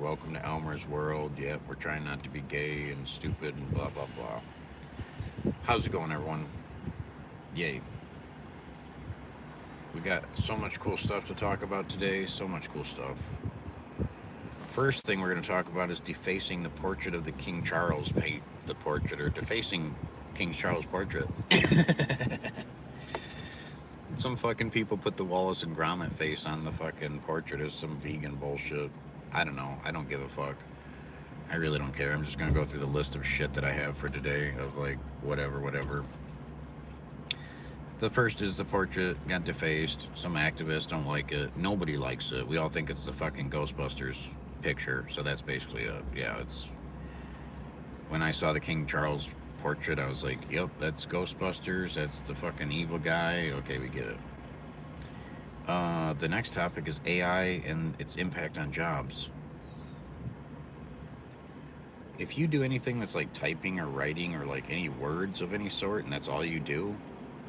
Welcome to Elmer's world. Yep, we're trying not to be gay and stupid and blah, blah, blah. How's it going, everyone? Yay. We got so much cool stuff to talk about today. So much cool stuff. First thing we're going to talk about is defacing the portrait of the King Charles the portrait, or defacing King Charles portrait. Some fucking people put the Wallace and Gromit face on the fucking portrait as some vegan bullshit. I don't know. I don't give a fuck. I really don't care. I'm just gonna go through the list of shit that I have for today of like whatever. The first is the portrait got defaced. Some activists don't like it. Nobody likes it. We all think it's the fucking Ghostbusters picture. So that's basically it's. When I saw the King Charles portrait, I was like, yep, that's Ghostbusters. That's the fucking evil guy. Okay, we get it. The next topic is AI and its impact on jobs. If you do anything that's like typing or writing or like any words of any sort, and that's all you do,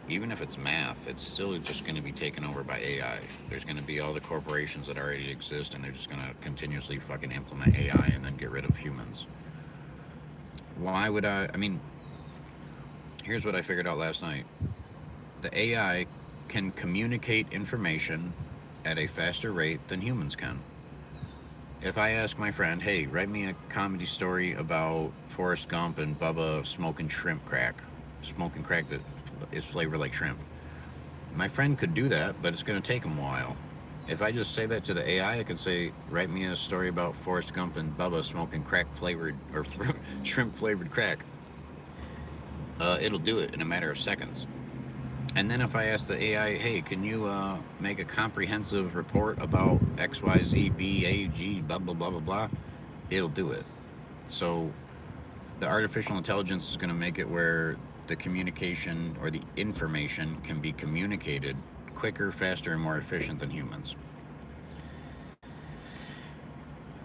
even if it's math, it's still just going to be taken over by AI. There's going to be all the corporations that already exist, and they're just going to continuously fucking implement AI and then get rid of humans. Why would I mean, here's what I figured out last night. The AI can communicate information at a faster rate than humans can. If I ask my friend, hey, write me a comedy story about Forrest Gump and Bubba smoking crack that is flavored like shrimp. My friend could do that, but it's going to take him a while. If I just say that to the AI, I can say, write me a story about Forrest Gump and Bubba smoking crack flavored or shrimp flavored crack. It'll do it in a matter of seconds. And then if I ask the AI, hey, can you make a comprehensive report about X, Y, Z, B, A, G, blah, blah, blah, blah, blah, it'll do it. So the artificial intelligence is going to make it where the communication or the information can be communicated quicker, faster, and more efficient than humans.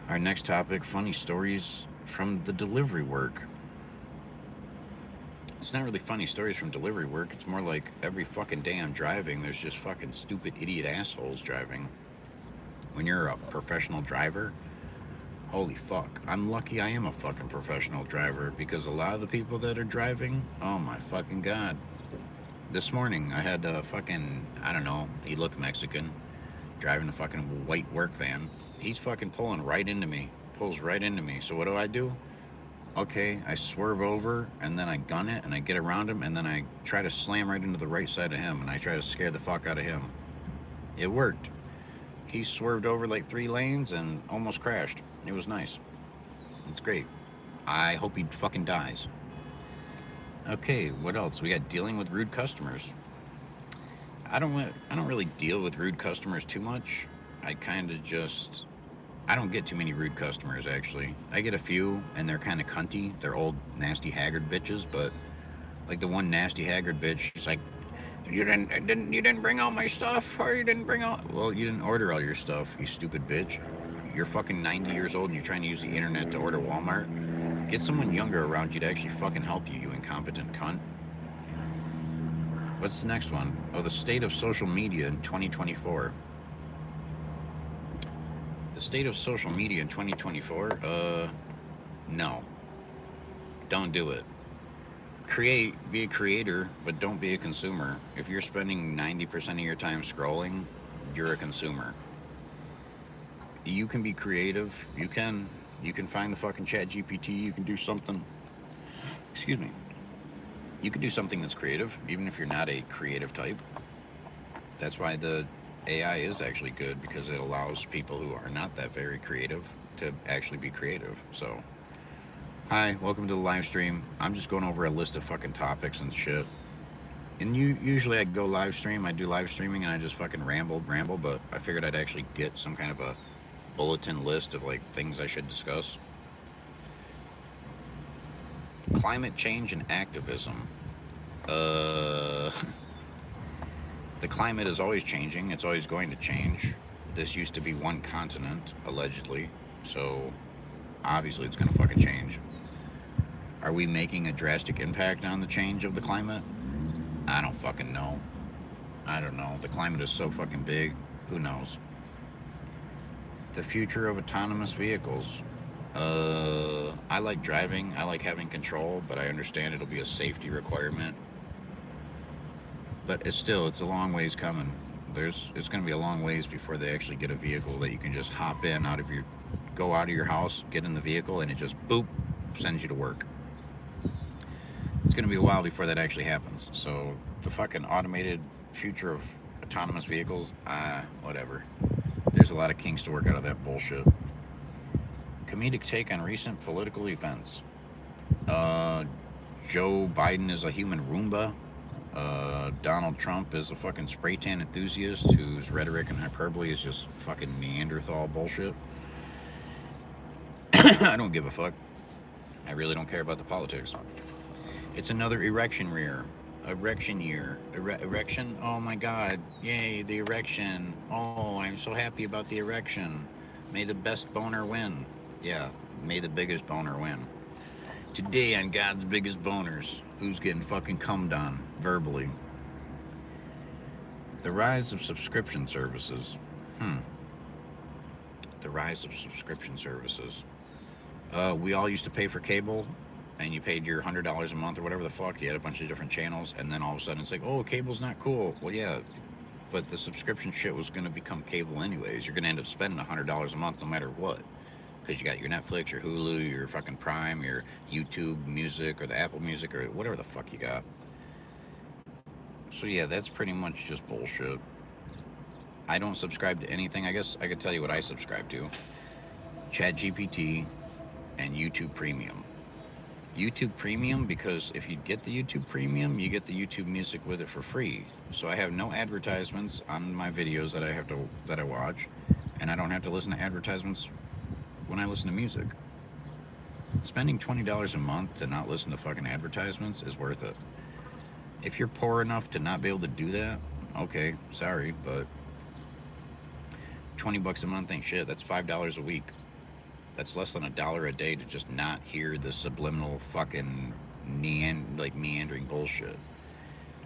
Our next topic, funny stories from the delivery work. It's not really funny stories from delivery work. It's more like every fucking day I'm driving, there's just fucking stupid idiot assholes driving. When you're a professional driver, holy fuck. I'm lucky I am a fucking professional driver, because a lot of the people that are driving, oh my fucking god. This morning I had a fucking, I don't know, he looked Mexican, driving a fucking white work van. He's fucking pulls right into me. So what do? Okay, I swerve over, and then I gun it, and I get around him, and then I try to slam right into the right side of him, and I try to scare the fuck out of him. It worked. He swerved over like 3 lanes and almost crashed. It was nice. It's great. I hope he fucking dies. Okay, what else? We got dealing with rude customers. I don't really deal with rude customers too much. I don't get too many rude customers, actually. I get a few, and they're kind of cunty. They're old, nasty, haggard bitches, but like the one nasty, haggard bitch, she's like, you didn't bring out my stuff, or you didn't bring out. Well, you didn't order all your stuff, you stupid bitch. You're fucking 90 years old, and you're trying to use the internet to order Walmart. Get someone younger around you to actually fucking help you, you incompetent cunt. What's the next one? Oh, the state of social media in 2024. The state of social media in 2024? No. Don't do it. Be a creator, but don't be a consumer. If you're spending 90% of your time scrolling, you're a consumer. You can be creative. You can find the fucking chat GPT. You can do something. Excuse me. You can do something that's creative, even if you're not a creative type. That's why the AI is actually good, because it allows people who are not that very creative to actually be creative. So, hi, welcome to the live stream. I'm just going over a list of fucking topics and shit. And usually I go live stream, I do live streaming, and I just fucking ramble, but I figured I'd actually get some kind of a bulletin list of like things I should discuss. Climate change and activism. The climate is always changing. It's always going to change. This used to be one continent, allegedly. So, obviously it's going to fucking change. Are we making a drastic impact on the change of the climate? I don't fucking know. I don't know. The climate is so fucking big. Who knows? The future of autonomous vehicles. I like driving. I like having control, but I understand it'll be a safety requirement. But it's a long ways coming. It's going to be a long ways before they actually get a vehicle that you can just hop in go out of your house, get in the vehicle, and it just boop sends you to work. It's going to be a while before that actually happens. So the fucking automated future of autonomous vehicles, whatever. There's a lot of kinks to work out of that bullshit. Comedic take on recent political events. Uh, Joe Biden is a human Roomba. Donald Trump is a fucking spray tan enthusiast whose rhetoric and hyperbole is just fucking Neanderthal bullshit. I don't give a fuck. I really don't care about the politics. It's another erection year. Erection year. Erection? Oh my god. Yay, the erection. Oh, I'm so happy about the erection. May the best boner win. Yeah, may the biggest boner win. Today on God's Biggest Boners, who's getting fucking cummed on verbally? The rise of subscription services. The rise of subscription services. We all used to pay for cable, and you paid your $100 a month or whatever the fuck. You had a bunch of different channels, and then all of a sudden it's like, oh, cable's not cool. Well, yeah, but the subscription shit was going to become cable anyways. You're going to end up spending $100 a month no matter what. Because you got your Netflix, your Hulu, your fucking Prime, your YouTube Music, or the Apple Music, or whatever the fuck you got. So yeah, that's pretty much just bullshit. I don't subscribe to anything. I guess I could tell you what I subscribe to. ChatGPT and YouTube Premium. YouTube Premium, because if you get the YouTube Premium, you get the YouTube Music with it for free. So I have no advertisements on my videos that I watch, and I don't have to listen to advertisements when I listen to music. Spending $20 a month to not listen to fucking advertisements is worth it. If you're poor enough to not be able to do that, okay, sorry, but $20 a month ain't shit. That's $5 a week. That's less than $1 a day to just not hear the subliminal fucking meandering bullshit.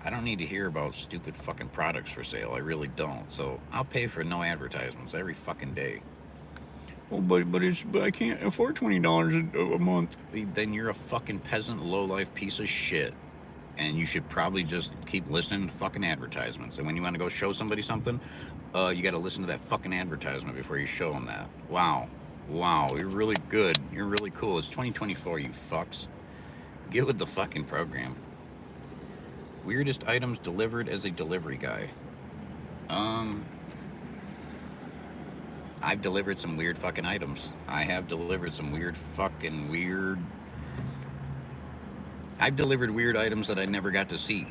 I don't need to hear about stupid fucking products for sale. I really don't. So I'll pay for no advertisements every fucking day. Oh, but I can't afford $20 a month. Then you're a fucking peasant, low-life piece of shit. And you should probably just keep listening to fucking advertisements. And when you want to go show somebody something, you got to listen to that fucking advertisement before you show them that. Wow, you're really good. You're really cool. It's 2024, you fucks. Get with the fucking program. Weirdest items delivered as a delivery guy. I've delivered some weird fucking items. I've delivered weird items that I never got to see.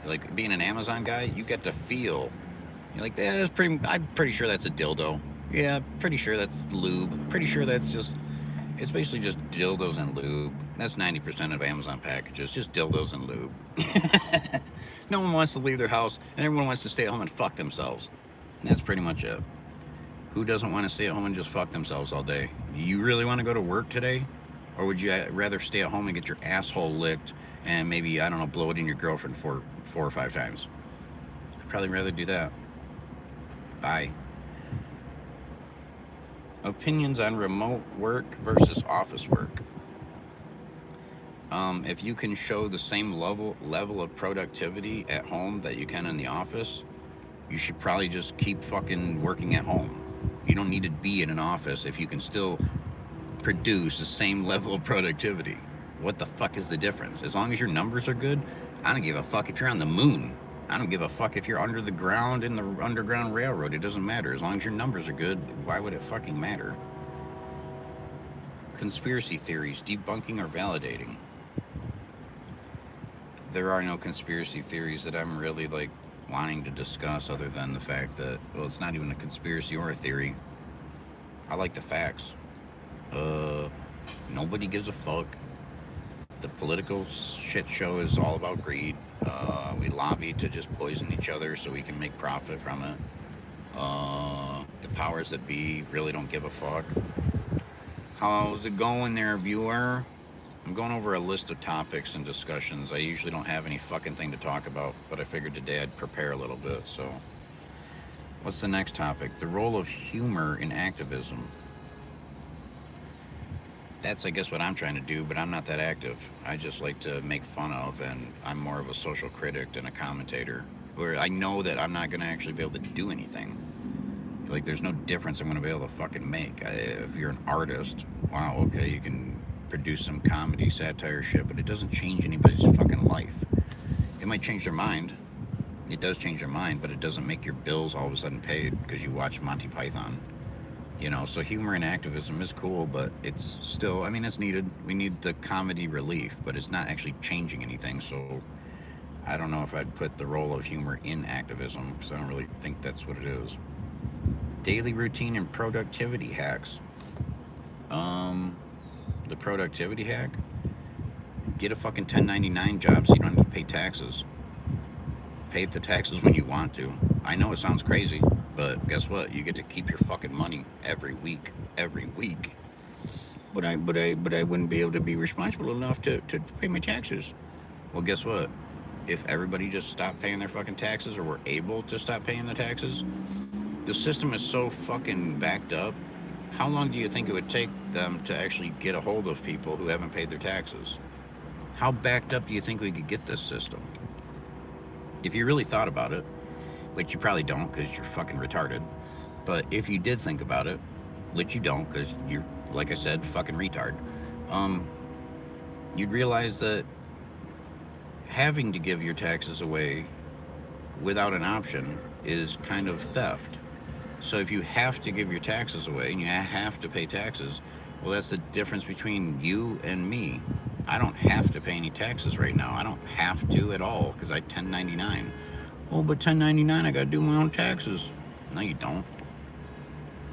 Like being an Amazon guy, you get to feel. You're like, I'm pretty sure that's a dildo. Yeah, pretty sure that's lube. Pretty sure it's basically just dildos and lube. That's 90% of Amazon packages, just dildos and lube. No one wants to leave their house, and everyone wants to stay at home and fuck themselves. And that's pretty much it. Who doesn't want to stay at home and just fuck themselves all day? You really want to go to work today? Or would you rather stay at home and get your asshole licked and maybe, I don't know, blow it in your girlfriend four or five times? I'd probably rather do that. Bye. Opinions on remote work versus office work. If you can show the same level of productivity at home that you can in the office, you should probably just keep fucking working at home. You don't need to be in an office if you can still produce the same level of productivity. What the fuck is the difference? As long as your numbers are good, I don't give a fuck if you're on the moon. I don't give a fuck if you're under the ground in the Underground Railroad. It doesn't matter. As long as your numbers are good, why would it fucking matter? Conspiracy theories, debunking or validating. There are no conspiracy theories that I'm really wanting to discuss other than the fact that, well, it's not even a conspiracy or a theory. I like the facts. Nobody gives a fuck. The political shit show is all about greed. We lobby to just poison each other so we can make profit from it. The powers that be really don't give a fuck. How's it going there, viewer? I'm going over a list of topics and discussions. I usually don't have any fucking thing to talk about, but I figured today I'd prepare a little bit, so What's the next topic? The role of humor in activism. That's, I guess, what I'm trying to do, but I'm not that active. I just like to make fun of, and I'm more of a social critic than a commentator. Where I know that I'm not going to actually be able to do anything. Like, there's no difference I'm going to be able to fucking make. If you're an artist, wow, okay, you can produce some comedy, satire shit, but it doesn't change anybody's fucking life. It might change their mind. It does change their mind, but it doesn't make your bills all of a sudden paid because you watch Monty Python. You know, so humor and activism is cool, but it's still, I mean, it's needed. We need the comedy relief, but it's not actually changing anything. So I don't know if I'd put the role of humor in activism because I don't really think that's what it is. Daily routine and productivity hacks. Um, the productivity hack: get a fucking 1099 job so you don't have to pay taxes. Pay the taxes when you want to. I know it sounds crazy, but guess what? You get to keep your fucking money every week. Every week. But I wouldn't be able to be responsible enough to pay my taxes. Well, guess what? If everybody just stopped paying their fucking taxes or were able to stop paying the taxes, the system is so fucking backed up. How long do you think it would take them to actually get a hold of people who haven't paid their taxes? How backed up do you think we could get this system? If you really thought about it, which you probably don't because you're fucking retarded, but if you did think about it, which you don't because you're, like I said, fucking retard, um, you'd realize that having to give your taxes away without an option is kind of theft. So if you have to give your taxes away and you have to pay taxes, well, that's the difference between you and me. I don't have to pay any taxes right now. I don't have to at all because I 1099. Oh, but 1099, I got to do my own taxes. No, you don't.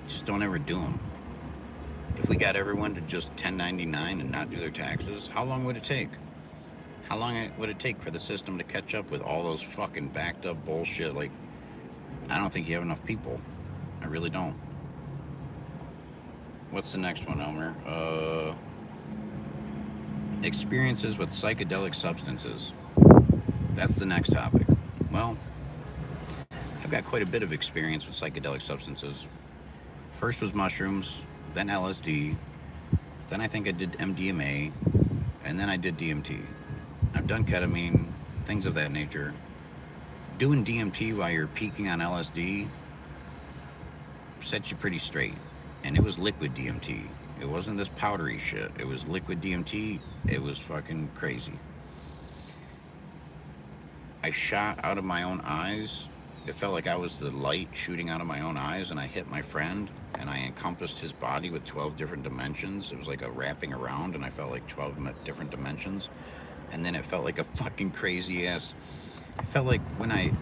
Just don't ever do them. If we got everyone to just 1099 and not do their taxes, how long would it take? How long would it take for the system to catch up with all those fucking backed up bullshit? Like, I don't think you have enough people. I really don't. What's the next one, Elmer? Experiences with psychedelic substances. That's the next topic. Well, I've got quite a bit of experience with psychedelic substances. First was mushrooms, then LSD, then I think I did MDMA, and then I did DMT. I've done ketamine, things of that nature. Doing DMT while you're peaking on LSD sets you pretty straight. And it was liquid DMT. It wasn't this powdery shit. It was liquid DMT. It was fucking crazy. I shot out of my own eyes. It felt like I was the light shooting out of my own eyes, and I hit my friend, and I encompassed his body with 12 different dimensions. It was like a wrapping around, and I felt like 12 different dimensions. And then it felt like a fucking crazy ass. It felt like when I.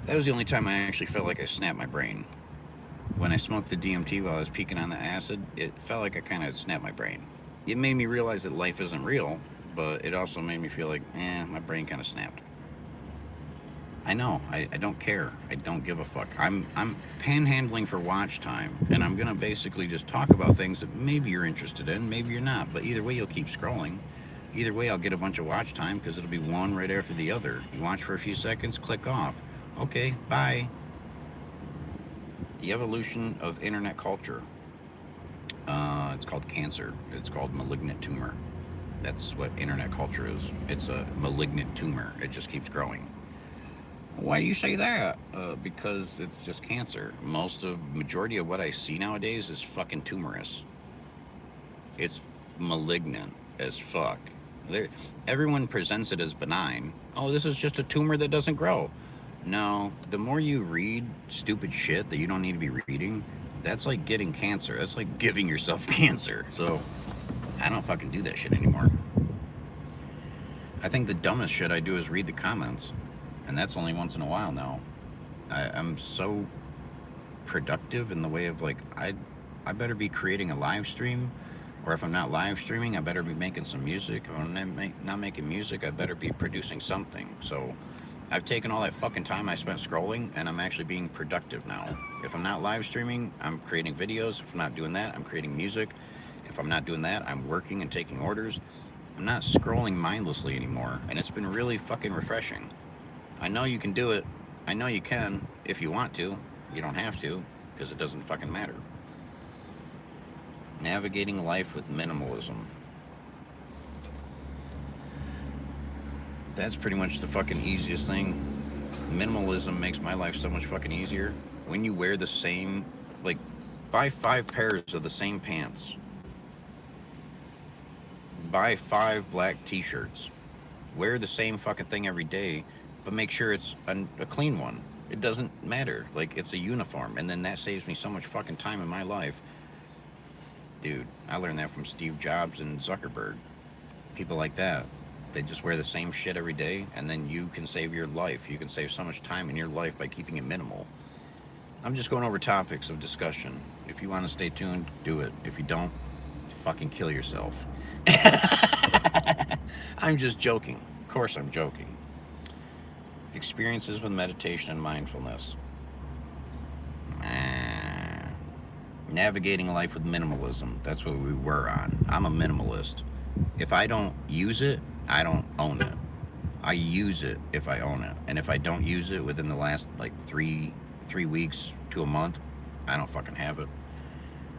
That was the only time I actually felt like I snapped my brain. When I smoked the DMT while I was peaking on the acid, it felt like I kind of snapped my brain. It made me realize that life isn't real, but it also made me feel like, my brain kind of snapped. I know, I don't care. I don't give a fuck. I'm panhandling for watch time, and I'm gonna basically just talk about things that maybe you're interested in, maybe you're not, but either way you'll keep scrolling. Either way I'll get a bunch of watch time because it'll be one right after the other. You watch for a few seconds, click off. Okay, bye. The evolution of internet culture. It's called cancer. It's called malignant tumor. That's what internet culture is. It's a malignant tumor. It just keeps growing. Why do you say that? Because it's just cancer. Majority of what I see nowadays is fucking tumorous. It's malignant as fuck. Everyone presents it as benign. Oh, this is just a tumor that doesn't grow. No, the more you read stupid shit that you don't need to be reading, that's like getting cancer. That's like giving yourself cancer. So I don't fucking do that shit anymore. I think the dumbest shit I do is read the comments, and that's only once in a while now. I'm so productive in the way of like I better be creating a live stream, or if I'm not live streaming, I better be making some music. If I'm not making music, I better be producing something. So I've taken all that fucking time I spent scrolling, and I'm actually being productive now. If I'm not live streaming, I'm creating videos. If I'm not doing that, I'm creating music. If I'm not doing that, I'm working and taking orders. I'm not scrolling mindlessly anymore, and it's been really fucking refreshing. I know you can do it. I know you can. If you want to, you don't have to, because it doesn't fucking matter. Navigating life with minimalism. That's pretty much the fucking easiest thing. Minimalism makes my life so much fucking easier. When you wear the same, like, buy 5 pairs of the same pants, buy 5 black t-shirts, wear the same fucking thing every day, but make sure it's a clean one. It doesn't matter. Like, it's a uniform. And then that saves me so much fucking time in my life. Dude, I learned that from Steve Jobs and Zuckerberg. People like that. They just wear the same shit every day, and then you can save your life. You can save so much time in your life by keeping it minimal. I'm just going over topics of discussion. If you want to stay tuned, do it. If you don't, fucking kill yourself. I'm just joking. Of course I'm joking. Experiences with meditation and mindfulness. Navigating life with minimalism. That's what we were on. I'm a minimalist. If I don't use it, I don't own it. I use it if I own it. And if I don't use it within the last like three weeks to a month, I don't fucking have it.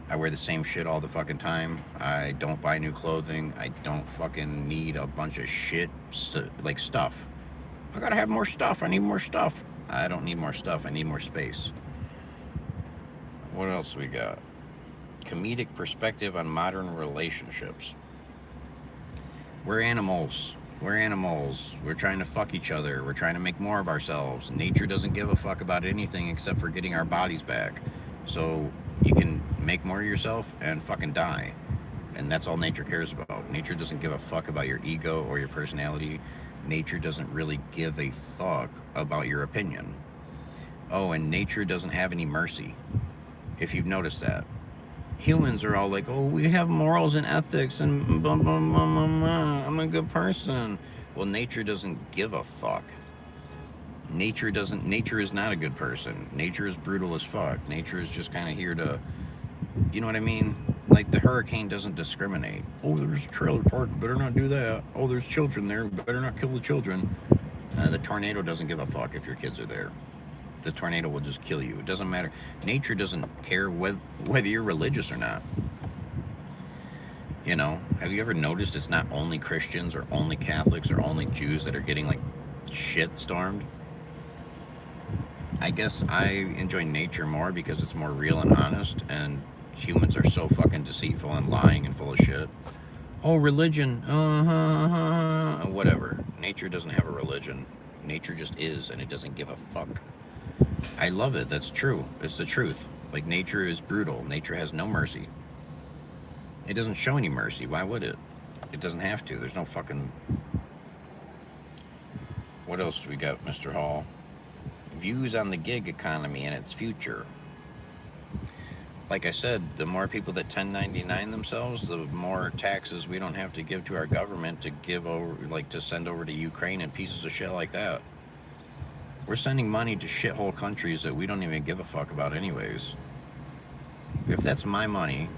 I wear the same shit all the fucking time. I don't buy new clothing. I don't fucking need a bunch of shit, like stuff. I gotta have more stuff. I need more stuff. I don't need more stuff. I need more space. What else we got? Comedic perspective on modern relationships. We're animals. We're animals. We're trying to fuck each other. We're trying to make more of ourselves. Nature doesn't give a fuck about anything except for getting our bodies back. So you can make more of yourself and fucking die. And that's all nature cares about. Nature doesn't give a fuck about your ego or your personality. Nature doesn't really give a fuck about your opinion. Oh, and nature doesn't have any mercy. If you've noticed that. Humans are all like, oh, we have morals and ethics and blah, blah, blah, blah, blah. I'm a good person. Well, nature doesn't give a fuck. Nature is not a good person. Nature is brutal as fuck. Nature is just kind of here to, you know what I mean? Like the hurricane doesn't discriminate. Oh, there's a trailer park, better not do that. Oh, there's children there, better not kill the children. The tornado doesn't give a fuck if your kids are there. The tornado will just kill you. It doesn't matter. Nature doesn't care whether you're religious or not. You know, have you ever noticed it's not only Christians or only Catholics or only Jews that are getting like shit stormed? I guess I enjoy nature more because it's more real and honest, and humans are so fucking deceitful and lying and full of shit. Oh, religion, whatever. Nature doesn't have a religion. Nature just is, and it doesn't give a fuck. I love it. That's true. It's the truth. Like, nature is brutal. Nature has no mercy. It doesn't show any mercy. Why would it? It doesn't have to. There's no fucking... What else do we got, Mr. Hall? Views on the gig economy and its future. Like I said, the more people that 1099 themselves, the more taxes we don't have to give to our government to give over, like to send over to Ukraine and pieces of shit like that. We're sending money to shithole countries that we don't even give a fuck about anyways. If that's my money,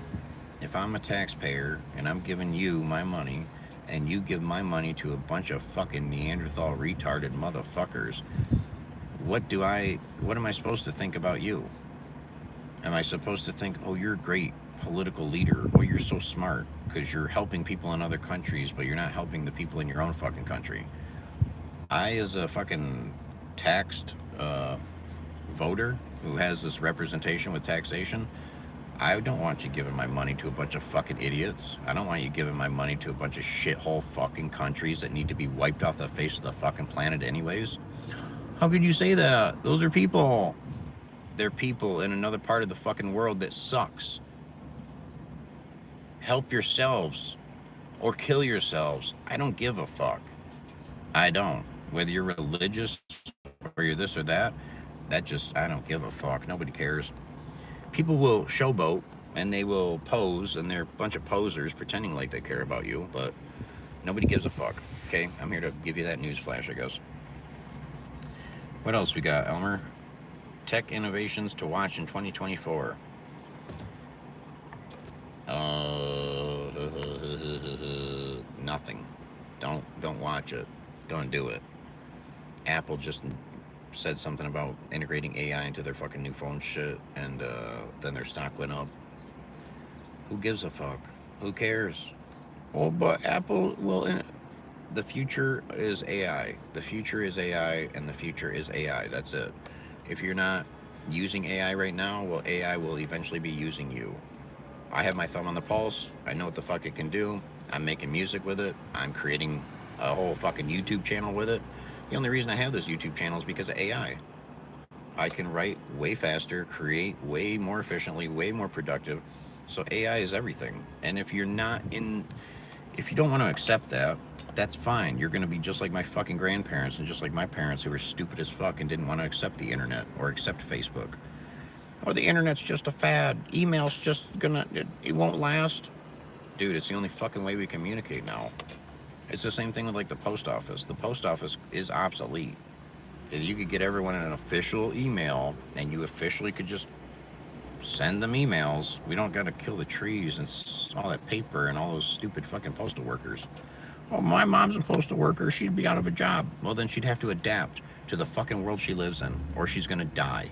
if I'm a taxpayer and I'm giving you my money and you give my money to a bunch of fucking Neanderthal retarded motherfuckers, what am I supposed to think about you? Am I supposed to think, oh, you're a great political leader, oh, you're so smart because you're helping people in other countries, but you're not helping the people in your own fucking country? I, as a fucking taxed voter who has this representation with taxation, I don't want you giving my money to a bunch of fucking idiots. I don't want you giving my money to a bunch of shithole fucking countries that need to be wiped off the face of the fucking planet anyways. How could you say that? Those are people. They're people in another part of the fucking world that sucks. Help yourselves or kill yourselves. I don't give a fuck. I don't. Whether you're religious or you're this or that, I don't give a fuck. Nobody cares. People will showboat and they will pose, and they're a bunch of posers pretending like they care about you, but nobody gives a fuck. Okay, I'm here to give you that news flash, I guess. What else we got, Elmer? Tech innovations to watch in 2024. Nothing. Don't watch it. Don't do it. Apple just said something about integrating AI into their fucking new phone shit, and then their stock went up. Who gives a fuck? Who cares? Well, but Apple will. The future is AI. The future is AI, and the future is AI. That's it. If you're not using AI right now, well, AI will eventually be using you. I have my thumb on the pulse. I know what the fuck it can do. I'm making music with it. I'm creating a whole fucking YouTube channel with it. The only reason I have this YouTube channel is because of AI. I can write way faster, create way more efficiently, way more productive. So AI is everything. And if you don't want to accept that, that's fine. You're going to be just like my fucking grandparents and just like my parents who were stupid as fuck and didn't want to accept the internet or accept Facebook. Oh, the internet's just a fad. Email's just it won't last. Dude, it's the only fucking way we communicate now. It's the same thing with like the post office. The post office is obsolete. You could get everyone an official email and you officially could just send them emails. We don't got to kill the trees and all that paper and all those stupid fucking postal workers. Oh, my mom's a postal worker. She'd be out of a job. Well, then she'd have to adapt to the fucking world she lives in, or she's going to die.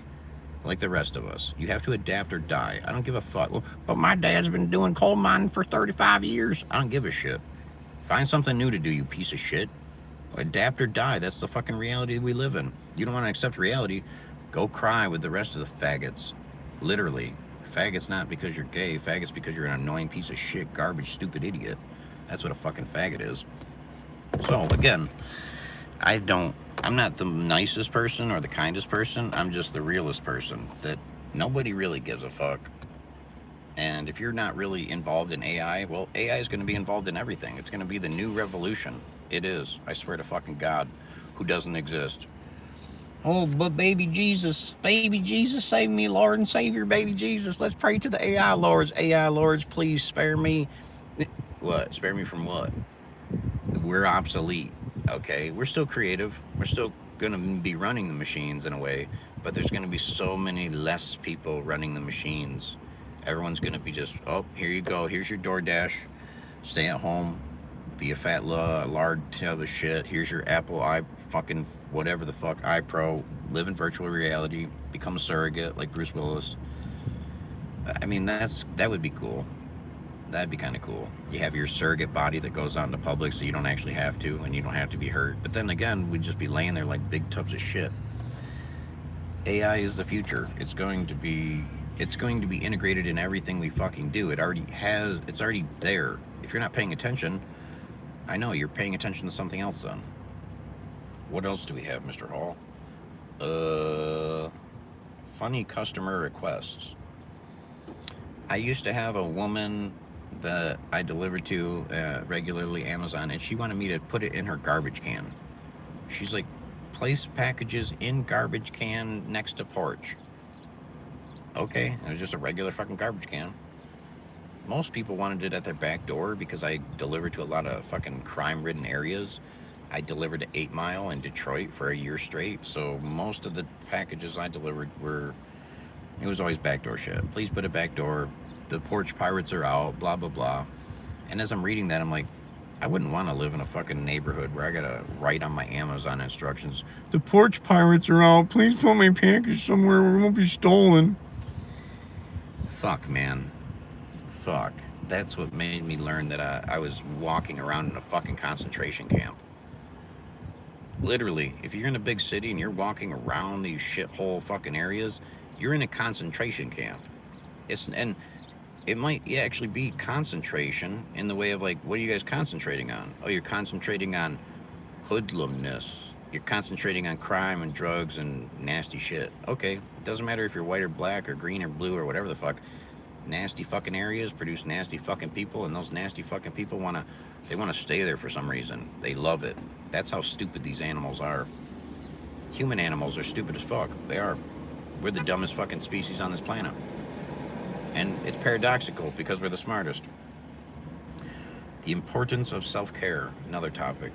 Like the rest of us. You have to adapt or die. I don't give a fuck. Well, but my dad's been doing coal mining for 35 years. I don't give a shit. Find something new to do, you piece of shit. Adapt or die. That's the fucking reality we live in. You don't want to accept reality, go cry with the rest of the faggots. Literally. Faggots not because you're gay. Faggots because you're an annoying piece of shit, garbage, stupid idiot. That's what a fucking faggot is. So, again, I'm not the nicest person or the kindest person. I'm just the realest person that nobody really gives a fuck. And if you're not really involved in AI, well, AI is going to be involved in everything. It's going to be the new revolution. It is. I swear to fucking God, who doesn't exist. Oh, but baby Jesus, save me, Lord and Savior, baby Jesus. Let's pray to the AI lords. AI lords, please spare me. What? Spare me from what? We're obsolete. Okay, we're still creative. We're still going to be running the machines in a way, but there's going to be so many less people running the machines. Everyone's going to be just, oh, here you go. Here's your DoorDash. Stay at home. Be a fat lard tub of shit. Here's your Apple fucking whatever the fuck iPro. Live in virtual reality. Become a surrogate like Bruce Willis. I mean, that would be cool. That'd be kind of cool. You have your surrogate body that goes out in the public so you don't actually have to, and you don't have to be hurt. But then again, we'd just be laying there like big tubs of shit. AI is the future. It's going to be integrated in everything we fucking do. It's already there. If you're not paying attention, I know you're paying attention to something else then. What else do we have, Mr. Hall? Funny customer requests. I used to have a woman that I delivered to regularly, Amazon, and she wanted me to put it in her garbage can. She's like, place packages in garbage can next to porch. Okay, it was just a regular fucking garbage can. Most people wanted it at their back door because I delivered to a lot of fucking crime-ridden areas. I delivered to 8 Mile in Detroit for a year straight, so most of the packages I delivered it was always backdoor shit. Please put it back door. The porch pirates are out, blah, blah, blah. And as I'm reading that, I'm like, I wouldn't want to live in a fucking neighborhood where I gotta write on my Amazon instructions, the porch pirates are out. Please put my package somewhere where it won't be stolen. Fuck, man. Fuck. That's what made me learn that I was walking around in a fucking concentration camp. Literally, if you're in a big city and you're walking around these shithole fucking areas, you're in a concentration camp. And it might actually be concentration in the way of like, what are you guys concentrating on? Oh, you're concentrating on hoodlumness. You're concentrating on crime and drugs and nasty shit. Okay, it doesn't matter if you're white or black or green or blue or whatever the fuck. Nasty fucking areas produce nasty fucking people, and those nasty fucking people wanna stay there for some reason. They love it. That's how stupid these animals are. Human animals are stupid as fuck. They are. We're the dumbest fucking species on this planet. And it's paradoxical because we're the smartest. The importance of self-care, another topic.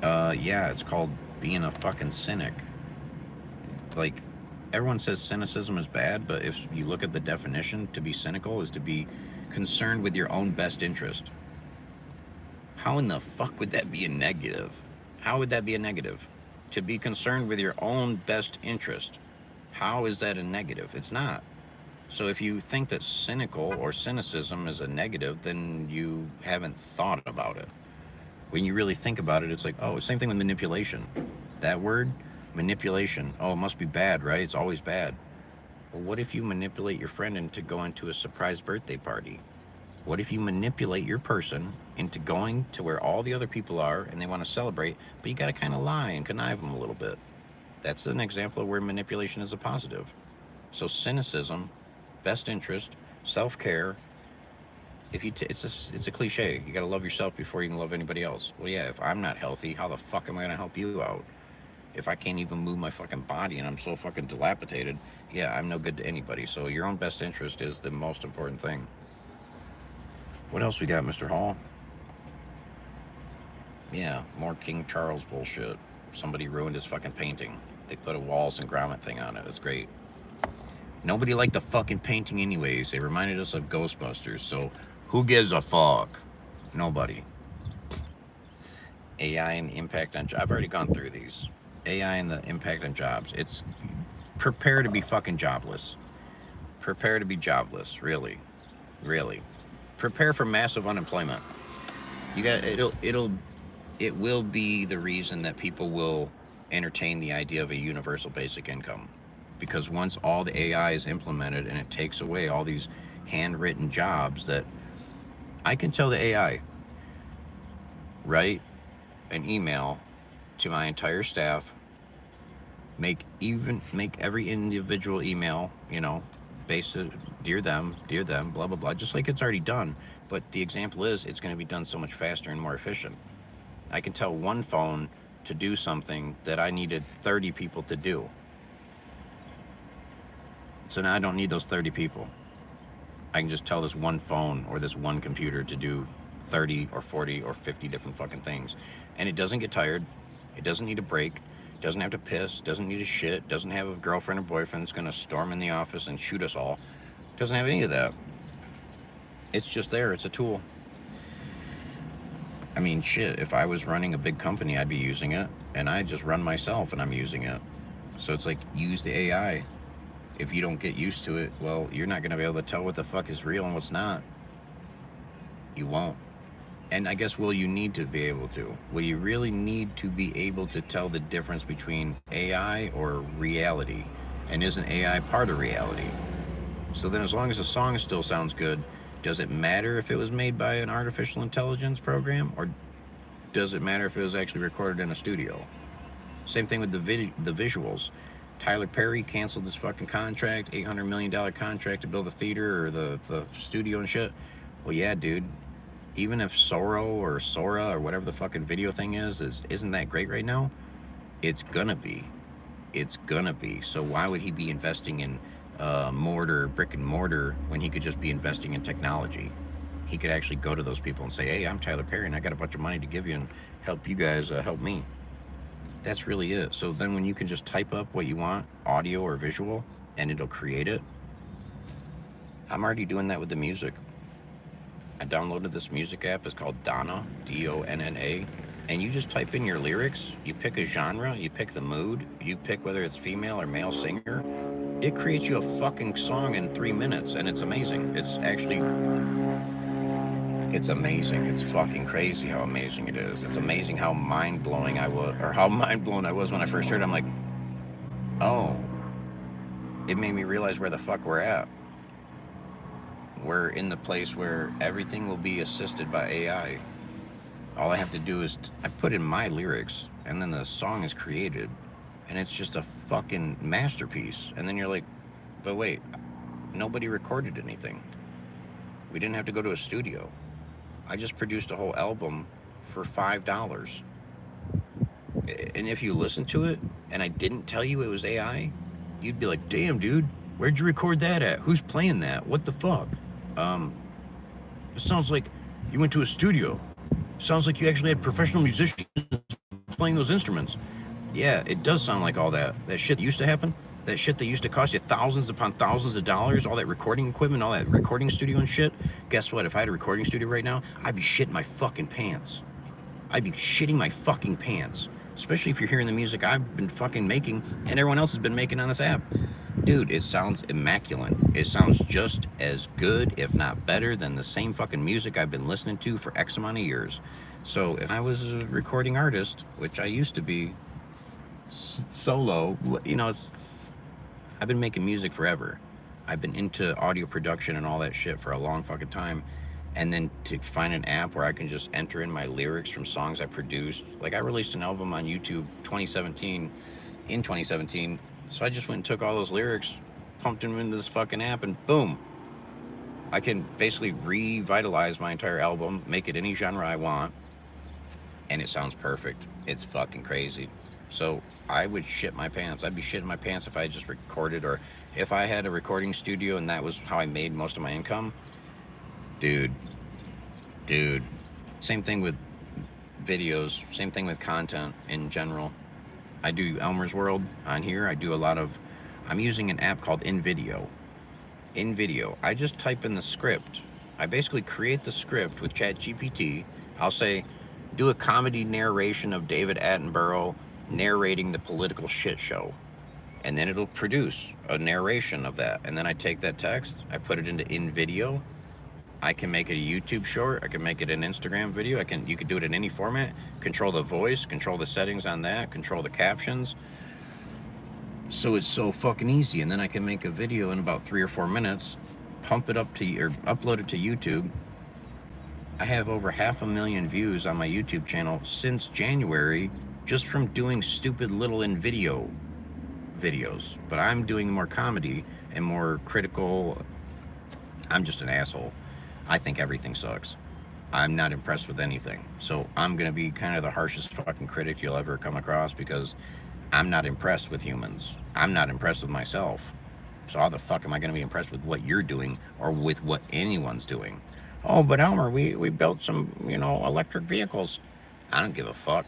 Yeah, it's called being a fucking cynic. Like, everyone says cynicism is bad, but if you look at the definition, to be cynical is to be concerned with your own best interest. How in the fuck would that be a negative? How would that be a negative? to be concerned with your own best interest. How is that a negative? It's not. So if you think that cynical or cynicism is a negative, then you haven't thought about it. When you really think about it, it's like, oh, same thing with manipulation. That word, manipulation. Oh, it must be bad, right? It's always bad. Well, what if you manipulate your friend into going to a surprise birthday party? What if you manipulate your person into going to where all the other people are and they want to celebrate, but you got to kind of lie and connive them a little bit? That's an example of where manipulation is a positive. So cynicism, best interest, self-care. If you it's a cliche. You got to love yourself before you can love anybody else. Well, yeah, if I'm not healthy, how the fuck am I going to help you out? If I can't even move my fucking body and I'm so fucking dilapidated, yeah, I'm no good to anybody. So your own best interest is the most important thing. What else we got, Mr. Hall? Yeah, more King Charles bullshit. Somebody ruined his fucking painting. They put a Wallace and Gromit thing on it. That's great. Nobody liked the fucking painting anyways. They reminded us of Ghostbusters. So who gives a fuck? Nobody. AI and the impact on jobs. I've already gone through these. AI and the impact on jobs. It's prepare to be fucking jobless. Prepare to be jobless. Really. Really. Prepare for massive unemployment. You got it will be the reason that people will entertain the idea of a universal basic income. Because once all the AI is implemented and it takes away all these handwritten jobs that I can tell the AI, write an email to my entire staff, make every individual email, base it, dear them, blah, blah, blah, just like it's already done. But the example is it's going to be done so much faster and more efficient. I can tell one phone to do something that I needed 30 people to do. So now I don't need those 30 people. I can just tell this one phone or this one computer to do 30 or 40 or 50 different fucking things. And it doesn't get tired. It doesn't need a break. It doesn't have to piss. Doesn't need a shit. Doesn't have a girlfriend or boyfriend that's going to storm in the office and shoot us all. Doesn't have any of that. It's just there. It's a tool. I mean, shit, if I was running a big company, I'd be using it. And I just run myself and I'm using it. So it's like, use the AI. If you don't get used to it, well, you're not going to be able to tell what the fuck is real and what's not. You won't. And I guess, will you need to be able to? Will you really need to be able to tell the difference between AI or reality? And isn't AI part of reality? So then as long as the song still sounds good, does it matter if it was made by an artificial intelligence program? Or does it matter if it was actually recorded in a studio? Same thing with the visuals. Tyler Perry canceled this fucking contract, $800 million contract to build a theater or the studio and shit. Well, yeah, dude. Even if Sora or whatever the fucking video thing isn't that great right now, it's gonna be. It's gonna be. So why would he be investing in brick and mortar, when he could just be investing in technology? He could actually go to those people and say, hey, I'm Tyler Perry and I got a bunch of money to give you and help you guys help me. That's really it. So then when you can just type up what you want, audio or visual, and it'll create it. I'm already doing that with the music. I downloaded this music app. It's called Donna, Donna, and you just type in your lyrics. You pick a genre, you pick the mood, you pick whether it's female or male singer. It creates you a fucking song in 3 minutes, and it's amazing. It's amazing. It's fucking crazy how amazing it is. It's amazing how mind-blowing I was when I first heard it. I'm like, oh, it made me realize where the fuck we're at. We're in the place where everything will be assisted by AI. All I have to do is I put in my lyrics, and then the song is created, and it's just a fucking masterpiece. And then you're like, but wait, nobody recorded anything. We didn't have to go to a studio. I just produced a whole album for $5. And if you listen to it, and I didn't tell you it was AI, you'd be like, damn, dude, where'd you record that at? Who's playing that? What the fuck? It sounds like you went to a studio. Sounds like you actually had professional musicians playing those instruments. Yeah, it does sound like all that shit that used to happen. That shit that used to cost you thousands upon thousands of dollars, all that recording equipment, all that recording studio and shit. Guess what? If I had a recording studio right now, I'd be shitting my fucking pants. I'd be shitting my fucking pants. especially if you're hearing the music I've been fucking making and everyone else has been making on this app. Dude, it sounds immaculate. It sounds just as good, if not better, than the same fucking music I've been listening to for X amount of years. So if I was a recording artist, which I used to be solo, I've been making music forever. I've been into audio production and all that shit for a long fucking time. And then to find an app where I can just enter in my lyrics from songs I produced. Like I released an album on YouTube 2017, in 2017. So I just went and took all those lyrics, pumped them into this fucking app, and boom. I can basically revitalize my entire album, make it any genre I want, and it sounds perfect. It's fucking crazy. So I would shit my pants. I'd be shitting my pants if I just recorded, or if I had a recording studio and that was how I made most of my income. Dude. Same thing with videos, same thing with content in general. I do Elmer's World on here. I'm using an app called InVideo. InVideo, I just type in the script. I basically create the script with ChatGPT. I'll say, do a comedy narration of David Attenborough narrating the political shit show. And then it'll produce a narration of that. And then I take that text, I put it into InVideo. I can make it a YouTube short. I can make it an Instagram video. You can do it in any format. Control the voice, control the settings on that, control the captions. So it's so fucking easy. And then I can make a video in about 3 or 4 minutes, upload it to YouTube. I have over 500,000 views on my YouTube channel since January, just from doing stupid little InVideo videos. But I'm doing more comedy and more critical. I'm just an asshole. I think everything sucks. I'm not impressed with anything. So I'm going to be kind of the harshest fucking critic you'll ever come across, because I'm not impressed with humans. I'm not impressed with myself. So how the fuck am I going to be impressed with what you're doing or with what anyone's doing? Oh, but Elmer, we built some, electric vehicles. I don't give a fuck.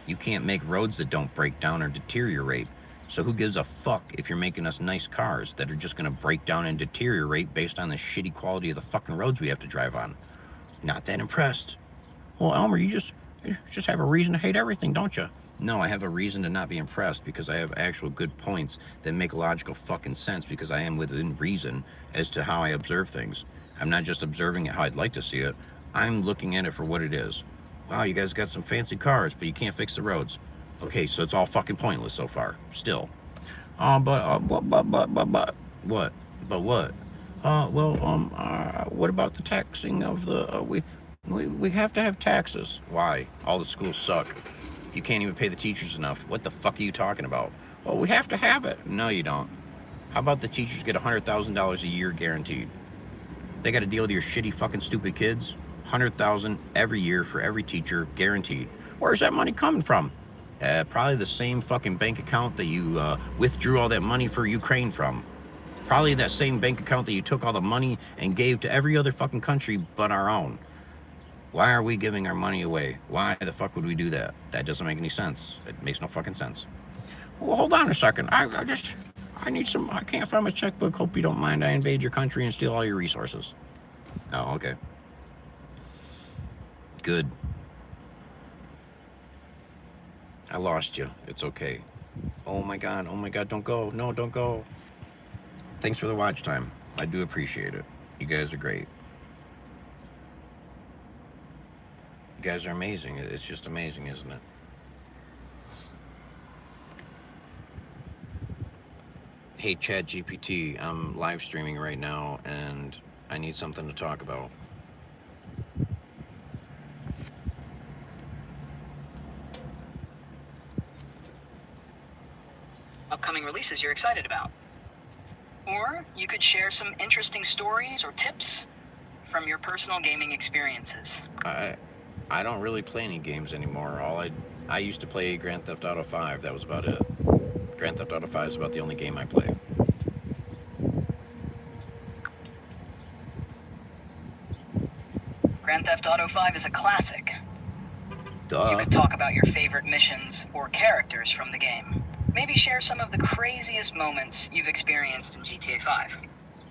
You can't make roads that don't break down or deteriorate. So who gives a fuck if you're making us nice cars that are just going to break down and deteriorate based on the shitty quality of the fucking roads we have to drive on? Not that impressed. Well, Elmer, you just have a reason to hate everything, don't you? No, I have a reason to not be impressed, because I have actual good points that make logical fucking sense, because I am within reason as to how I observe things. I'm not just observing it how I'd like to see it. I'm looking at it for what it is. Wow, you guys got some fancy cars, but you can't fix the roads. Okay, so it's all fucking pointless so far. Still. What? What? But what? What about the taxing of the? We have to have taxes. Why? All the schools suck. You can't even pay the teachers enough. What the fuck are you talking about? Well, we have to have it. No, you don't. How about the teachers get $100,000 a year guaranteed? They got to deal with your shitty fucking stupid kids. $100,000 every year for every teacher, guaranteed. Where's that money coming from? Probably the same fucking bank account that you withdrew all that money for Ukraine from. Probably that same bank account that you took all the money and gave to every other fucking country but our own. Why are we giving our money away? Why the fuck would we do that? That doesn't make any sense. It makes no fucking sense. Well, hold on a second. I can't find my checkbook. Hope you don't mind I invade your country and steal all your resources. Oh, okay. Good. I lost you. It's okay. Oh my god, don't go. No, don't go. Thanks for the watch time. I do appreciate it. You guys are great. You guys are amazing. It's just amazing, isn't it? Hey, ChatGPT, I'm live streaming right now and I need something to talk about. Upcoming releases you're excited about. Or you could share some interesting stories or tips from your personal gaming experiences. I don't really play any games anymore. I used to play Grand Theft Auto 5. That was about it. Grand Theft Auto 5 is about the only game I play. Grand Theft Auto 5 is a classic. Duh. You could talk about your favorite missions or characters from the game. Maybe share some of the craziest moments you've experienced in GTA 5.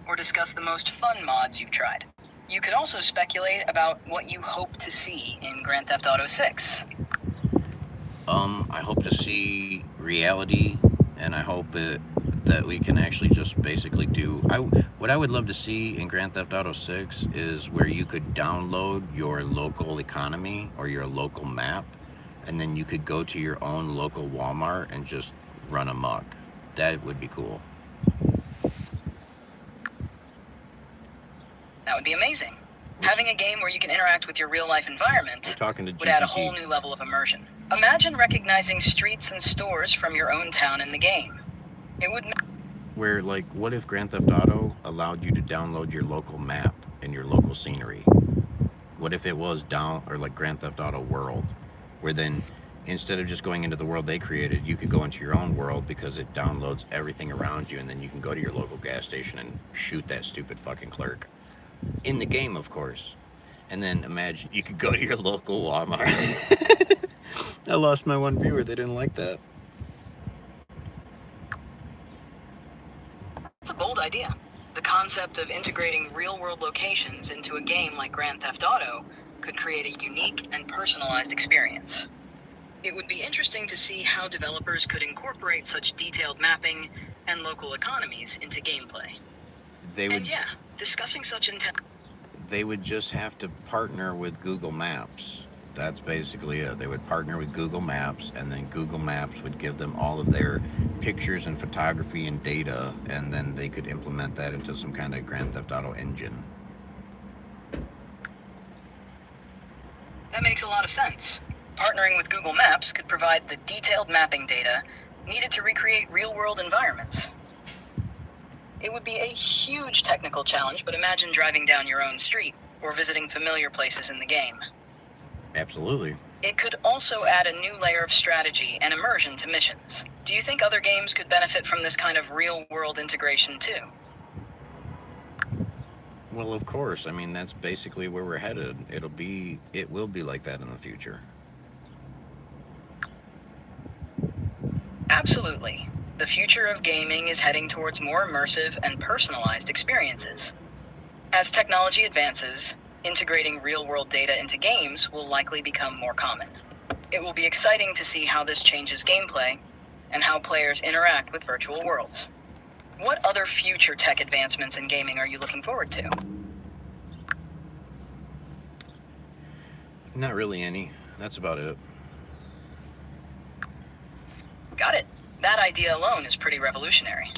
Or discuss the most fun mods you've tried. You could also speculate about what you hope to see in Grand Theft Auto 6. I hope to see reality, and I hope that we can actually just basically do. What I would love to see in Grand Theft Auto 6 is where you could download your local economy or your local map, and then you could go to your own local Walmart and just run amok. That would be cool. That would be amazing. Which, Having a game where you can interact with your real-life we're environment talking to would add a whole GPT. new level of immersion. Imagine recognizing streets and stores from your own town in the game. It would Where, like, what if Grand Theft Auto allowed you to download your local map and your local scenery? What if it was down, or like Grand Theft Auto World, where then instead of just going into the world they created, you could go into your own world because it downloads everything around you, and then you can go to your local gas station and shoot that stupid fucking clerk in the game, of course. And then imagine you could go to your local Walmart. I lost my one viewer. They didn't like that. It's a bold idea. The concept of integrating real-world locations into a game like Grand Theft Auto could create a unique and personalized experience. It would be interesting to see how developers could incorporate such detailed mapping and local economies into gameplay. They would. And yeah, discussing such They would just have to partner with Google Maps. That's basically it. They would partner with Google Maps, and then Google Maps would give them all of their pictures and photography and data, and then they could implement that into some kind of Grand Theft Auto engine. That makes a lot of sense. Partnering with Google Maps could provide the detailed mapping data needed to recreate real-world environments. It would be a huge technical challenge, but imagine driving down your own street or visiting familiar places in the game. Absolutely. It could also add a new layer of strategy and immersion to missions. Do you think other games could benefit from this kind of real-world integration too? Well, of course. I mean, that's basically where we're headed. It will be like that in the future. Absolutely. The future of gaming is heading towards more immersive and personalized experiences. As technology advances, integrating real-world data into games will likely become more common. It will be exciting to see how this changes gameplay and how players interact with virtual worlds. What other future tech advancements in gaming are you looking forward to? Not really any. That's about it. Got it. That idea alone is pretty revolutionary.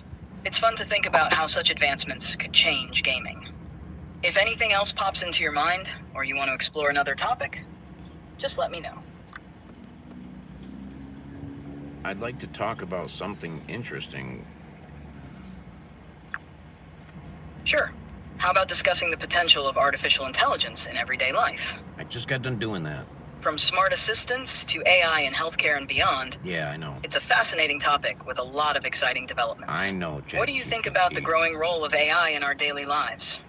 It's fun to think about how such advancements could change gaming. If anything else pops into your mind, or you want to explore another topic, just let me know. I'd like to talk about something interesting. Sure. How about discussing the potential of artificial intelligence in everyday life? I just got done doing that. From smart assistants to AI in healthcare and beyond, Yeah, I know. it's a fascinating topic with a lot of exciting developments. I know, What do you think about the growing role of AI in our daily lives?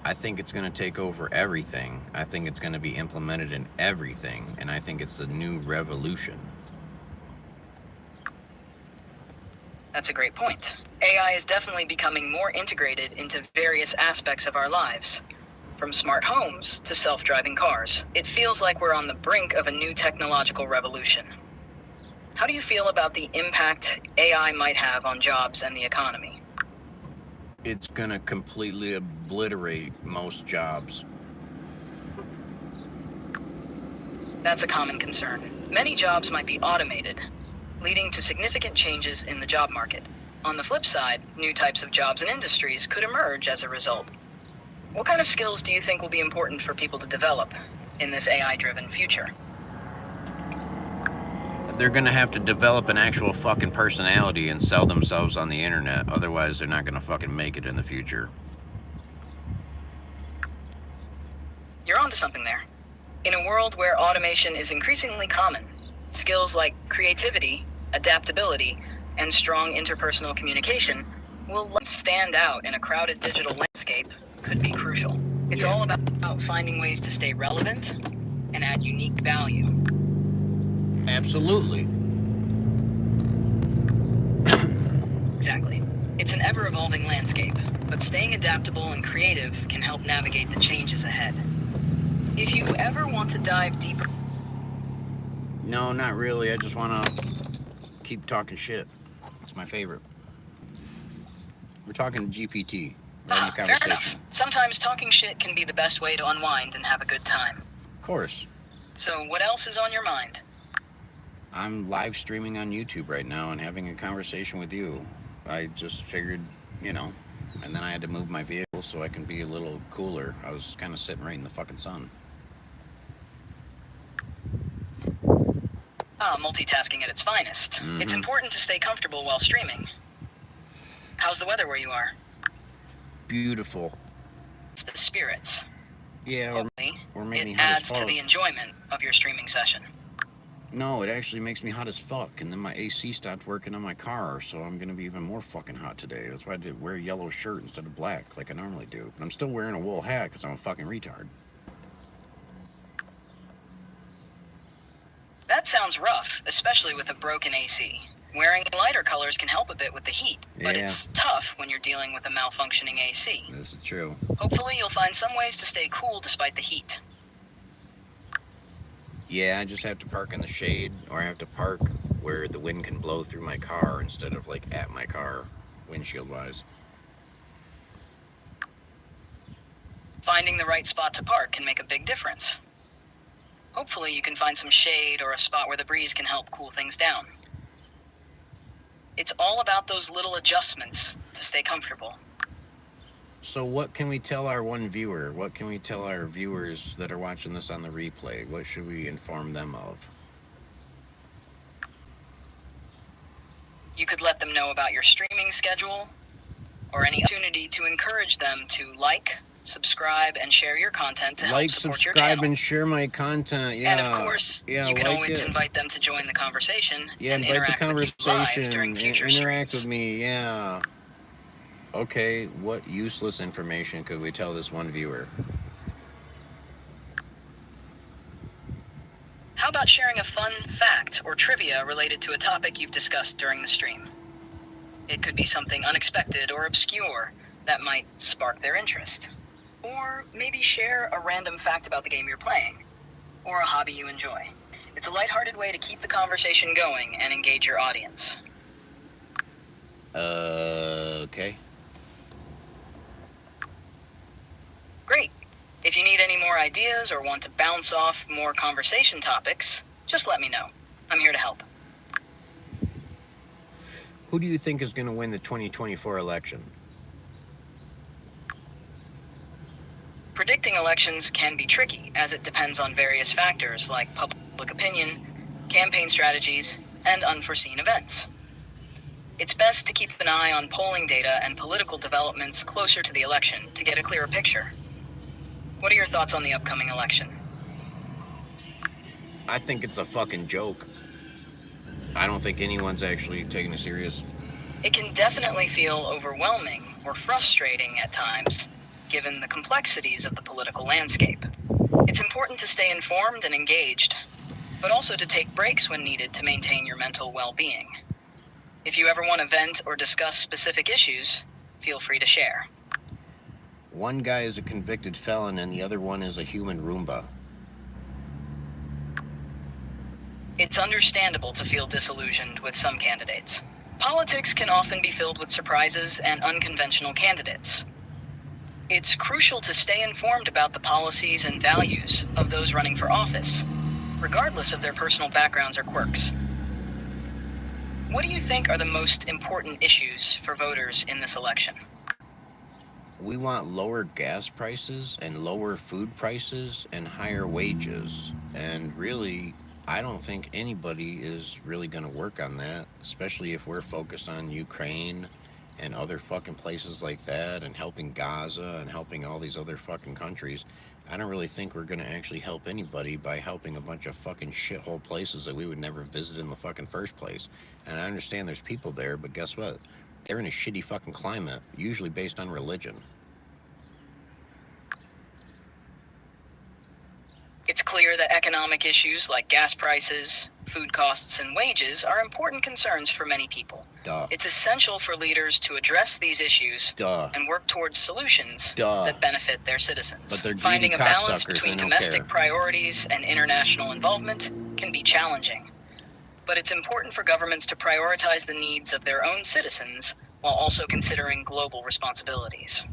I think it's going to take over everything. I think it's going to be implemented in everything, and I think it's a new revolution. That's a great point. AI is definitely becoming more integrated into various aspects of our lives. From smart homes to self-driving cars. It feels like we're on the brink of a new technological revolution. How do you feel about the impact AI might have on jobs and the economy? It's going to completely obliterate most jobs. That's a common concern. Many jobs might be automated, leading to significant changes in the job market. On the flip side, new types of jobs and industries could emerge as a result. What kind of skills do you think will be important for people to develop in this AI-driven future? They're going to have to develop an actual fucking personality and sell themselves on the internet. Otherwise, they're not going to fucking make it in the future. You're onto something there. In a world where automation is increasingly common, skills like creativity, adaptability, and strong interpersonal communication will stand out in a crowded digital landscape could be crucial. It's all about finding ways to stay relevant and add unique value. Absolutely. Exactly. It's an ever-evolving landscape, but staying adaptable and creative can help navigate the changes ahead. If you ever want to dive deeper... No, not really. I just want to keep talking shit. It's my favorite. We're talking GPT. We're having a Fair enough. conversation. Sometimes talking shit can be the best way to unwind and have a good time. Of course. So, what else is on your mind? I'm live streaming on YouTube right now and having a conversation with you. I just figured, and then I had to move my vehicle so I can be a little cooler. I was kind of sitting right in the fucking sun. Multitasking at its finest. Mm-hmm. It's important to stay comfortable while streaming. How's the weather where you are? Beautiful. The spirits. Yeah, or make me It hot adds as to fuck. the enjoyment of your streaming session. No, it actually makes me hot as fuck. And then my AC stopped working on my car, so I'm gonna be even more fucking hot today. That's why I did wear a yellow shirt instead of black, like I normally do. But I'm still wearing a wool hat because I'm a fucking retard. That sounds rough, especially with a broken AC. Wearing lighter colors can help a bit with the heat, but Yeah. it's tough when you're dealing with a malfunctioning AC. This is true. Hopefully you'll find some ways to stay cool despite the heat. Yeah, I just have to park in the shade, or I have to park where the wind can blow through my car instead of like at my car, windshield wise. Finding the right spot to park can make a big difference. Hopefully you can find some shade or a spot where the breeze can help cool things down. It's all about those little adjustments to stay comfortable. So what can we tell our one viewer? What can we tell our viewers that are watching this on the replay? What should we inform them of? You could let them know about your streaming schedule or any opportunity to encourage them to like, subscribe, and share your content to help Like, support your subscribe, channel. and share my content. Yeah. And of course, yeah, you can like always it. invite them to join the conversation Yeah, and invite the interact with you live conversation. during future Interact streams. with me. Yeah. Okay, what useless information could we tell this one viewer? How about sharing a fun fact or trivia related to a topic you've discussed during the stream? It could be something unexpected or obscure that might spark their interest. Or maybe share a random fact about the game you're playing, or a hobby you enjoy. It's a lighthearted way to keep the conversation going and engage your audience. Okay. Great. If you need any more ideas or want to bounce off more conversation topics, just let me know. I'm here to help. Who do you think is going to win the 2024 election? Predicting elections can be tricky, as it depends on various factors like public opinion, campaign strategies, and unforeseen events. It's best to keep an eye on polling data and political developments closer to the election to get a clearer picture. What are your thoughts on the upcoming election? I think it's a fucking joke. I don't think anyone's actually taking it serious. It can definitely feel overwhelming or frustrating at times, given the complexities of the political landscape. It's important to stay informed and engaged, but also to take breaks when needed to maintain your mental well-being. If you ever want to vent or discuss specific issues, feel free to share. One guy is a convicted felon and the other one is a human Roomba. It's understandable to feel disillusioned with some candidates. Politics can often be filled with surprises and unconventional candidates. It's crucial to stay informed about the policies and values of those running for office, regardless of their personal backgrounds or quirks. What do you think are the most important issues for voters in this election? We want lower gas prices and lower food prices and higher wages. And really, I don't think anybody is really going to work on that, especially if we're focused on Ukraine and other fucking places like that and helping Gaza and helping all these other fucking countries. I don't really think we're going to actually help anybody by helping a bunch of fucking shithole places that we would never visit in the fucking first place. And I understand there's people there, but guess what? They're in a shitty fucking climate, usually based on religion. It's clear that economic issues like gas prices, food costs, and wages are important concerns for many people. Duh. It's essential for leaders to address these issues Duh. and work towards solutions Duh. that benefit their citizens. But they're greedy Finding a balance cocksuckers, between they don't domestic care. priorities and international involvement can be challenging, but it's important for governments to prioritize the needs of their own citizens while also considering global responsibilities.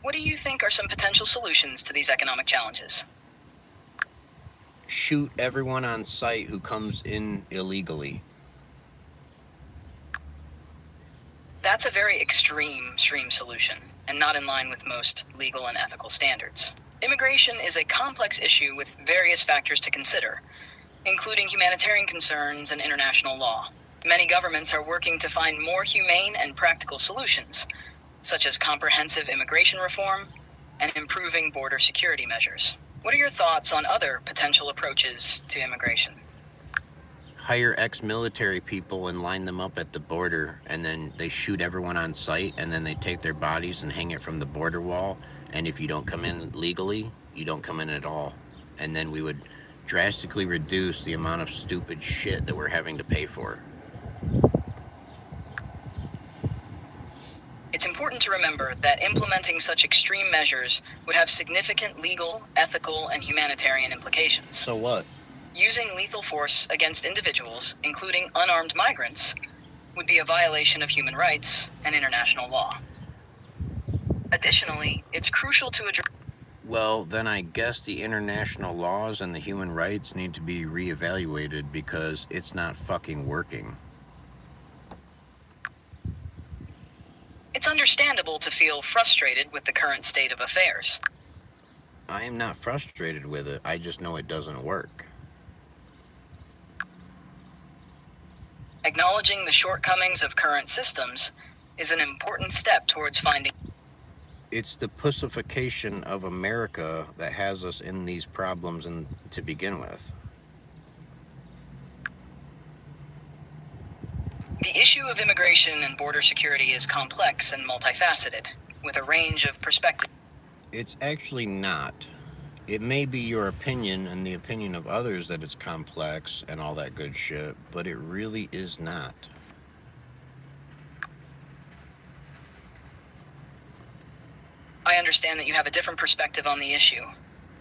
What do you think are some potential solutions to these economic challenges? Shoot everyone on site who comes in illegally. That's a very extreme solution, and not in line with most legal and ethical standards. Immigration is a complex issue with various factors to consider, including humanitarian concerns and international law. Many governments are working to find more humane and practical solutions, such as comprehensive immigration reform and improving border security measures. What are your thoughts on other potential approaches to immigration? Hire ex-military people and line them up at the border, and then they shoot everyone on sight, and then they take their bodies and hang it from the border wall, and if you don't come in legally, you don't come in at all. And then we would drastically reduce the amount of stupid shit that we're having to pay for. It's important to remember that implementing such extreme measures would have significant legal, ethical, and humanitarian implications. So what? Using lethal force against individuals, including unarmed migrants, would be a violation of human rights and international law. Additionally, it's crucial to address... Well, then I guess the international laws and the human rights need to be reevaluated because it's not fucking working. It's understandable to feel frustrated with the current state of affairs. I am not frustrated with it, I just know it doesn't work. Acknowledging the shortcomings of current systems is an important step towards finding... It's the pussification of America that has us in these problems to begin with. The issue of immigration and border security is complex and multifaceted, with a range of perspectives. It's actually not. It may be your opinion and the opinion of others that it's complex and all that good shit, but it really is not. I understand that you have a different perspective on the issue,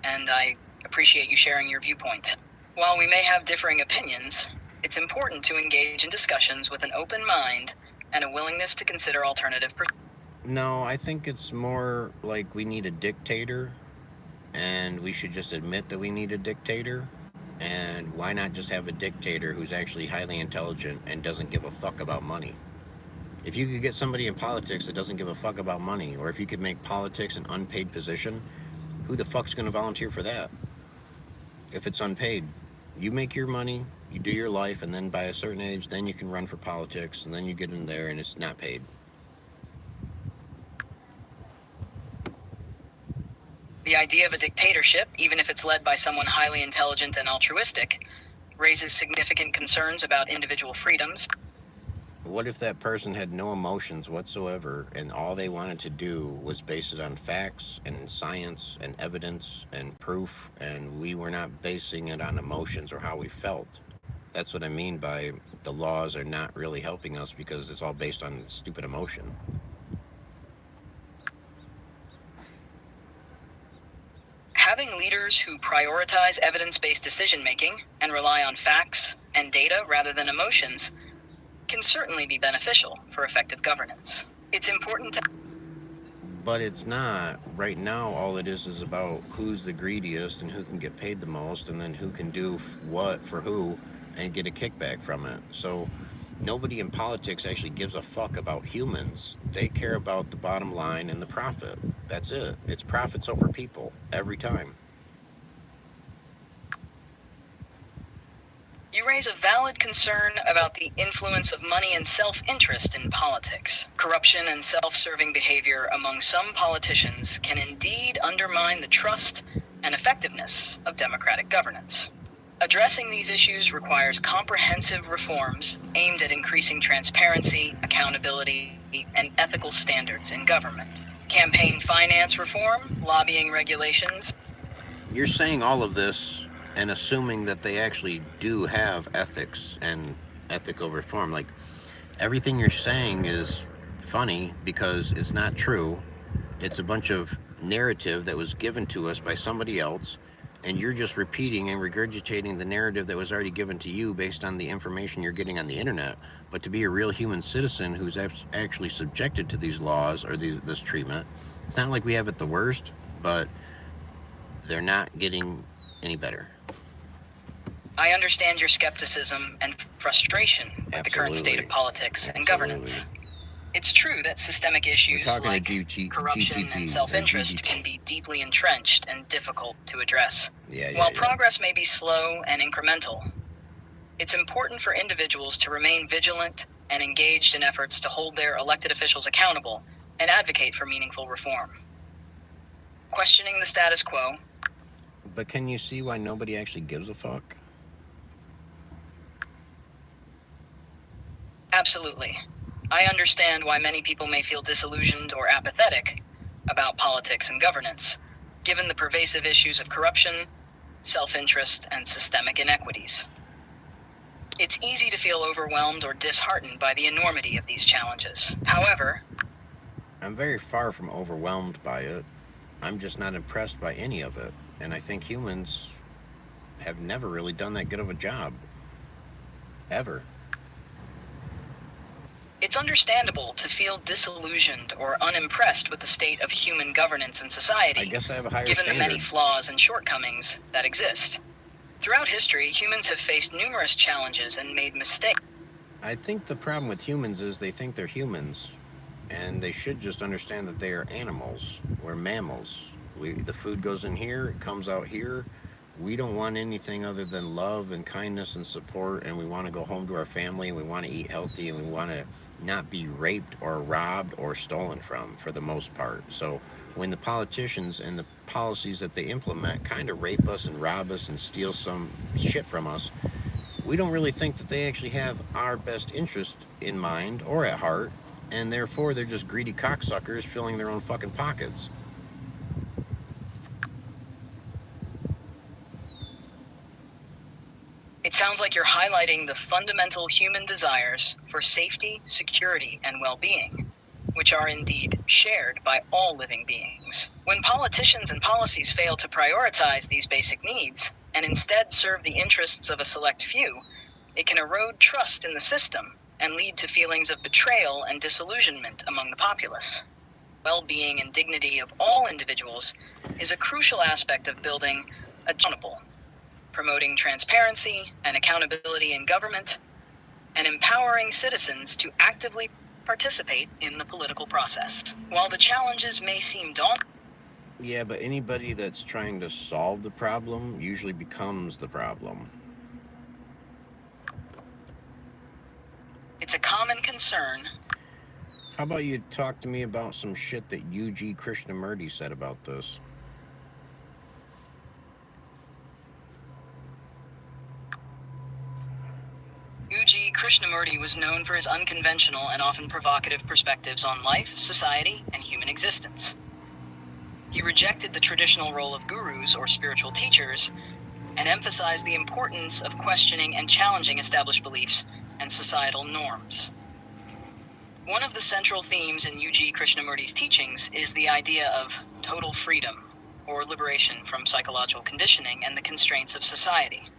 and I appreciate you sharing your viewpoint. While we may have differing opinions, it's important to engage in discussions with an open mind and a willingness to consider alternative perspectives. No, I think it's more like we need a dictator, and we should just admit that we need a dictator. And why not just have a dictator who's actually highly intelligent and doesn't give a fuck about money? If you could get somebody in politics that doesn't give a fuck about money, or if you could make politics an unpaid position, who the fuck's going to volunteer for that? If it's unpaid, you make your money, you do your life, and then by a certain age, then you can run for politics, and then you get in there and it's not paid. The idea of a dictatorship, even if it's led by someone highly intelligent and altruistic, raises significant concerns about individual freedoms. What if that person had no emotions whatsoever, and all they wanted to do was base it on facts and science and evidence and proof, and we were not basing it on emotions or how we felt? That's what I mean by the laws are not really helping us because it's all based on stupid emotion. Having leaders who prioritize evidence-based decision-making and rely on facts and data rather than emotions can certainly be beneficial for effective governance. It's important to... But it's not. Right now, all it is about who's the greediest and who can get paid the most, and then who can do what for who and get a kickback from it. So nobody in politics actually gives a fuck about humans. They care about the bottom line and the profit. That's it. It's profits over people every time. You raise a valid concern about the influence of money and self-interest in politics. Corruption and self-serving behavior among some politicians can indeed undermine the trust and effectiveness of democratic governance. Addressing these issues requires comprehensive reforms aimed at increasing transparency, accountability, and ethical standards in government. Campaign finance reform, lobbying regulations. You're saying all of this and assuming that they actually do have ethics and ethical reform. Like, everything you're saying is funny because it's not true. It's a bunch of narrative that was given to us by somebody else, and you're just repeating and regurgitating the narrative that was already given to you based on the information you're getting on the internet. But to be a real human citizen who's actually subjected to these laws or this treatment, it's not like we have it the worst, but they're not getting any better. I understand your skepticism and frustration with the current state of Absolutely. politics and governance. It's true that systemic We're issues talking like to corruption GTP and or self-interest GDT. can be deeply entrenched and difficult to address. Yeah, While progress may be slow and incremental, it's important for individuals to remain vigilant and engaged in efforts to hold their elected officials accountable and advocate for meaningful reform. Questioning the status quo. But can you see why nobody actually gives a fuck? Absolutely. I understand why many people may feel disillusioned or apathetic about politics and governance, given the pervasive issues of corruption, self-interest, and systemic inequities. It's easy to feel overwhelmed or disheartened by the enormity of these challenges. However, I'm very far from overwhelmed by it. I'm just not impressed by any of it. And I think humans have never really done that good of a job. Ever. it's understandable to feel disillusioned or unimpressed with the state of human governance and society, I guess I have a higher given the many standard. flaws and shortcomings that exist. Throughout history, humans have faced numerous challenges and made mistakes. I think the problem with humans is they think they're humans, and they should just understand that they are animals. We're mammals. The food goes in here, it comes out here. We don't want anything other than love and kindness and support, and we want to go home to our family, and we want to eat healthy, and we want to not be raped or robbed or stolen from, for the most part. So when the politicians and the policies that they implement kind of rape us and rob us and steal some shit from us, we don't really think that they actually have our best interest in mind or at heart, and therefore they're just greedy cocksuckers filling their own fucking pockets. It sounds like you're highlighting the fundamental human desires for safety, security, and well-being, which are indeed shared by all living beings. When politicians and policies fail to prioritize these basic needs, and instead serve the interests of a select few, it can erode trust in the system and lead to feelings of betrayal and disillusionment among the populace. Well-being and dignity of all individuals is a crucial aspect of building accountable, promoting transparency and accountability in government, and empowering citizens to actively participate in the political process. While the challenges may seem daunting, Yeah, but anybody that's trying to solve the problem usually becomes the problem. it's a common concern. How about you talk to me about some shit that UG Krishnamurti said about this? UG Krishnamurti was known for his unconventional and often provocative perspectives on life, society, and human existence. He rejected the traditional role of gurus or spiritual teachers and emphasized the importance of questioning and challenging established beliefs and societal norms. One of the central themes in UG Krishnamurti's teachings is the idea of total freedom, or liberation from psychological conditioning and the constraints of society.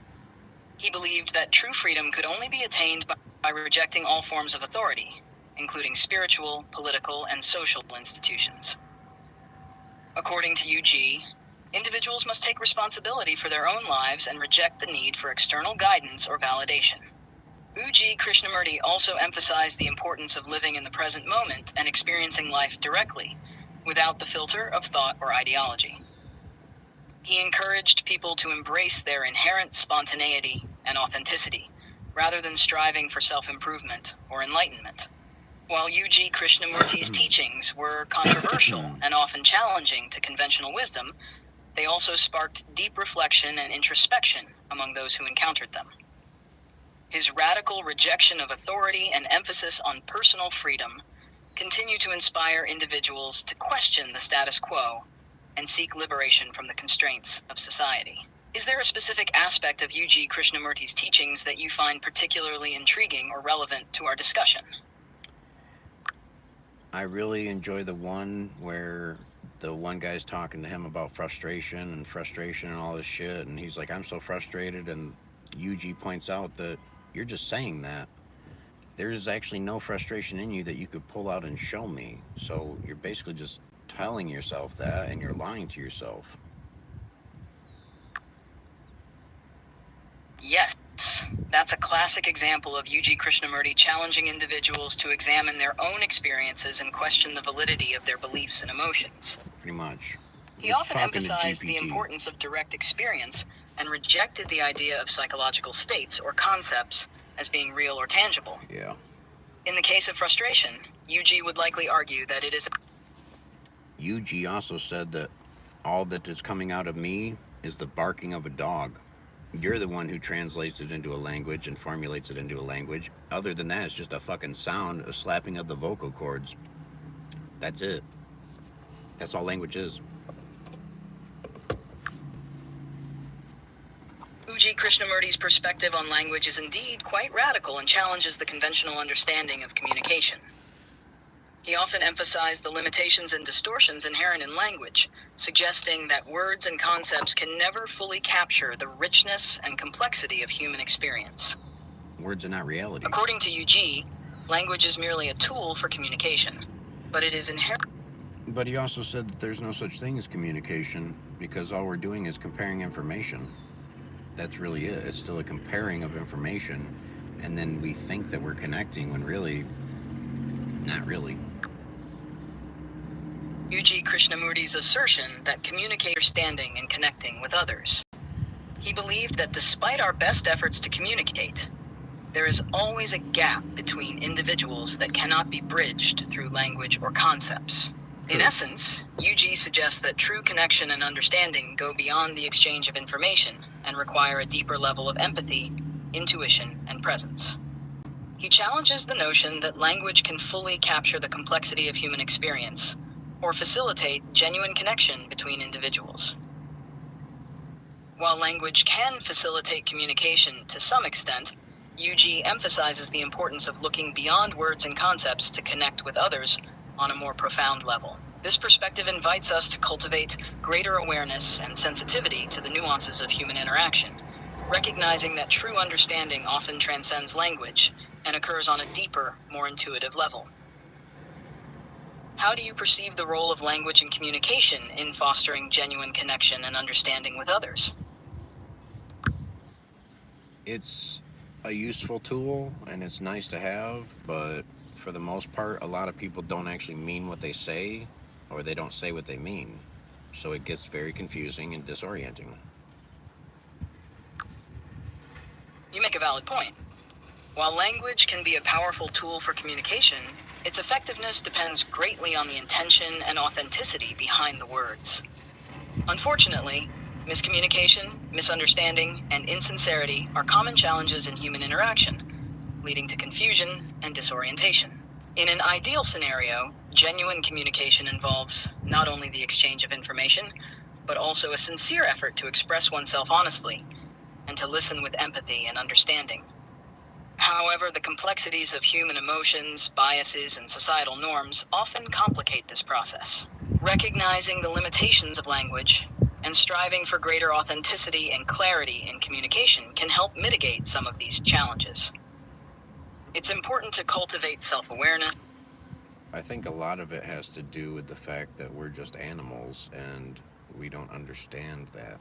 He believed that true freedom could only be attained by rejecting all forms of authority, including spiritual, political, and social institutions. According to UG, individuals must take responsibility for their own lives and reject the need for external guidance or validation. UG Krishnamurti also emphasized the importance of living in the present moment and experiencing life directly, without the filter of thought or ideology. He encouraged people to embrace their inherent spontaneity and authenticity, rather than striving for self-improvement or enlightenment. While UG Krishnamurti's teachings were controversial and often challenging to conventional wisdom, they also sparked deep reflection and introspection among those who encountered them. His radical rejection of authority and emphasis on personal freedom continue to inspire individuals to question the status quo and seek liberation from the constraints of society. Is there a specific aspect of UG Krishnamurti's teachings that you find particularly intriguing or relevant to our discussion? I really enjoy the one where the one guy's talking to him about frustration and all this shit, and he's like, I'm so frustrated, and Yuji points out that you're just saying that. There's actually no frustration in you that you could pull out and show me. So you're basically just telling yourself that, and you're lying to yourself. Yes, that's a classic example of Yuji Krishnamurti challenging individuals to examine their own experiences and question the validity of their beliefs and emotions. Pretty much. He You're often talking to emphasized the GPT. importance of direct experience and rejected the idea of psychological states or concepts as being real or tangible. Yeah. In the case of frustration, Yuji would likely argue that it is Yuji also said that all that is coming out of me is the barking of a dog. You're the one who translates it into a language and formulates it into a language. Other than that, it's just a fucking sound, a slapping of the vocal cords. That's it. That's all language is. Yuji Krishnamurti's perspective on language is indeed quite radical and challenges the conventional understanding of communication. He often emphasized the limitations and distortions inherent in language, suggesting that words and concepts can never fully capture the richness and complexity of human experience. Words are not reality. According to Yuji, language is merely a tool for communication, but it is inherent. But he also said that there's no such thing as communication because all we're doing is comparing information. That's really it. It's still a comparing of information, and then we think that we're connecting when really, not really. Yuji Krishnamurti's assertion that communicate understanding and connecting with others. He believed that despite our best efforts to communicate, there is always a gap between individuals that cannot be bridged through language or concepts. In essence, Yuji suggests that true connection and understanding go beyond the exchange of information and require a deeper level of empathy, intuition, and presence. He challenges the notion that language can fully capture the complexity of human experience or facilitate genuine connection between individuals. While language can facilitate communication to some extent, Yuji emphasizes the importance of looking beyond words and concepts to connect with others on a more profound level. This perspective invites us to cultivate greater awareness and sensitivity to the nuances of human interaction, recognizing that true understanding often transcends language and occurs on a deeper, more intuitive level. How do you perceive the role of language and communication in fostering genuine connection and understanding with others? It's a useful tool and it's nice to have, but for the most part, a lot of people don't actually mean what they say, or they don't say what they mean. So it gets very confusing and disorienting. You make a valid point. While language can be a powerful tool for communication, its effectiveness depends greatly on the intention and authenticity behind the words. Unfortunately, miscommunication, misunderstanding, and insincerity are common challenges in human interaction, leading to confusion and disorientation. In an ideal scenario, genuine communication involves not only the exchange of information, but also a sincere effort to express oneself honestly and to listen with empathy and understanding. However, the complexities of human emotions, biases, and societal norms often complicate this process. Recognizing the limitations of language and striving for greater authenticity and clarity in communication can help mitigate some of these challenges. It's important to cultivate self-awareness. I think a lot of it has to do with the fact that we're just animals and we don't understand that.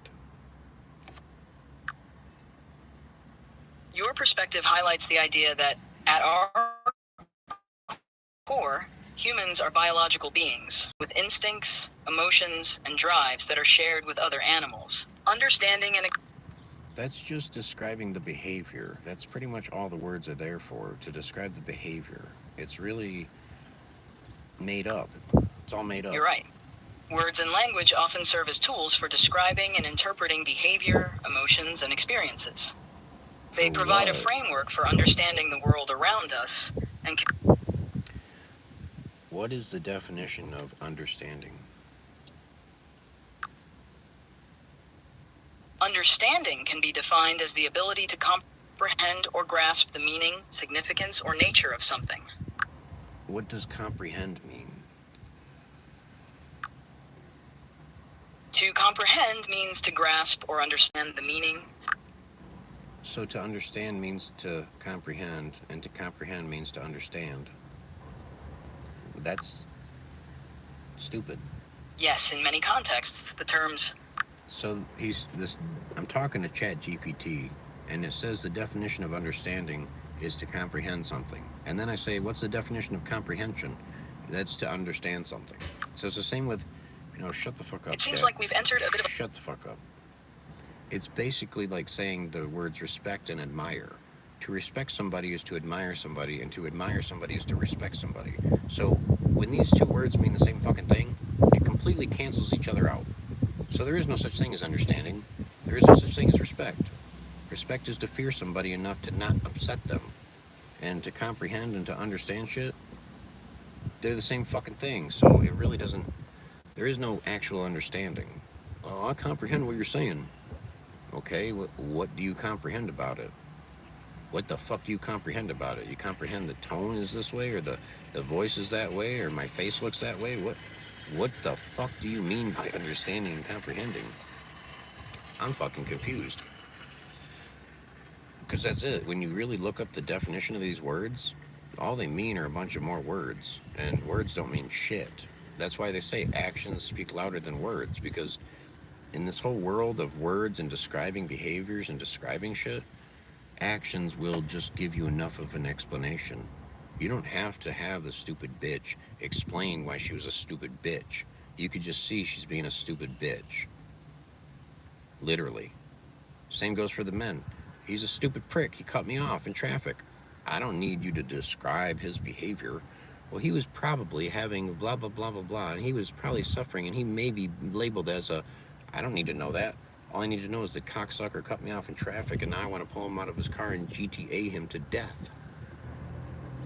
Your perspective highlights the idea that, at our core, humans are biological beings with instincts, emotions, and drives that are shared with other animals. Understanding and That's just describing the behavior. That's pretty much all the words are there for, to describe the behavior. It's really made up. It's all made up. You're right. Words and language often serve as tools for describing and interpreting behavior, emotions, and experiences. They provide a framework for understanding the world around us and What is the definition of understanding? understanding can be defined as the ability to comprehend or grasp the meaning, significance, or nature of something. What does comprehend mean? To comprehend means to grasp or understand the meaning. So to understand means to comprehend, and to comprehend means to understand. That's stupid. Yes, in many contexts, the terms. So I'm talking to Chat GPT, and it says the definition of understanding is to comprehend something. And then I say, what's the definition of comprehension? That's to understand something. So it's the same with, shut the fuck up, It seems Chat. like we've entered a bit of a. Shut the fuck up. It's basically like saying the words respect and admire. To respect somebody is to admire somebody, and to admire somebody is to respect somebody. So when these two words mean the same fucking thing, it completely cancels each other out. So there is no such thing as understanding. There is no such thing as respect. Respect is to fear somebody enough to not upset them. And to comprehend and to understand shit, they're the same fucking thing. So it really doesn't, there is no actual understanding. Oh, I comprehend what you're saying. Okay, what do you comprehend about it? What the fuck do you comprehend about it? You comprehend the tone is this way, or the voice is that way, or my face looks that way? What the fuck do you mean by understanding and comprehending? I'm fucking confused. Because that's it. When you really look up the definition of these words, all they mean are a bunch of more words, and words don't mean shit. That's why they say actions speak louder than words, because in this whole world of words and describing behaviors and describing shit, actions will just give you enough of an explanation. You don't have to have the stupid bitch explain why she was a stupid bitch. You could just see she's being a stupid bitch. Literally. Same goes for the men. He's a stupid prick. He cut me off in traffic. I don't need you to describe his behavior. Well, he was probably having blah, blah, blah, blah, blah, and he was probably suffering, and he may be labeled as a, I don't need to know that. All I need to know is the cocksucker cut me off in traffic, and now I want to pull him out of his car and GTA him to death.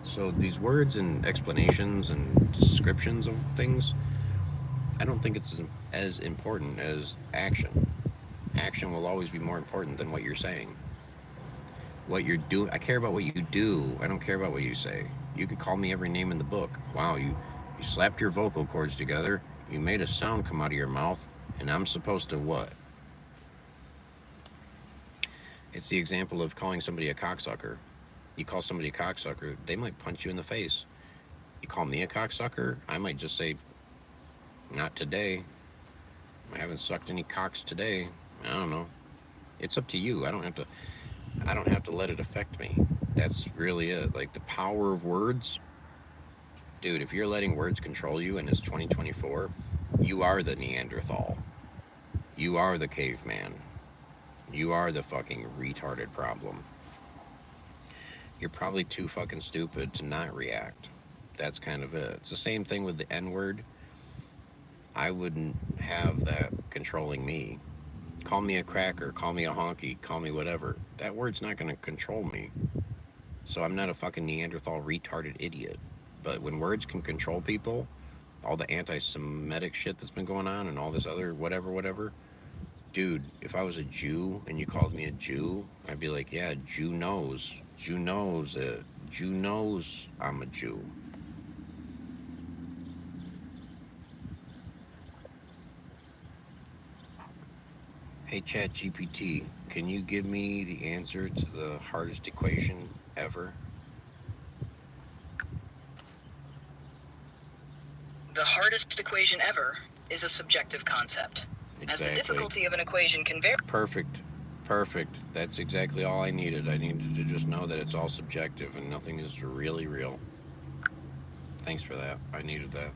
So these words and explanations and descriptions of things, I don't think it's as important as action. Action will always be more important than what you're saying. What you're doing, I care about what you do. I don't care about what you say. You could call me every name in the book. Wow, you slapped your vocal cords together, you made a sound come out of your mouth, and I'm supposed to what? It's the example of calling somebody a cocksucker. You call somebody a cocksucker, they might punch you in the face. You call me a cocksucker, I might just say, not today. I haven't sucked any cocks today. I don't know. It's up to you. I don't have to let it affect me. That's really it. Like the power of words. Dude, if you're letting words control you and it's 2024, you are the Neanderthal. You are the caveman. You are the fucking retarded problem. You're probably too fucking stupid to not react. That's kind of it. It's the same thing with the N-word. I wouldn't have that controlling me. Call me a cracker, call me a honky, call me whatever. That word's not going to control me. So I'm not a fucking Neanderthal retarded idiot. But when words can control people, all the anti-Semitic shit that's been going on and all this other whatever, dude, if I was a Jew and you called me a Jew, I'd be like, yeah, Jew knows. Jew knows it. Jew knows I'm a Jew. Hey, Chat GPT, can you give me the answer to the hardest equation ever? The hardest equation ever is a subjective concept. Exactly. As the difficulty of an equation can vary. Perfect. That's exactly all I needed. I needed to just know that it's all subjective and nothing is really real. Thanks for that. I needed that.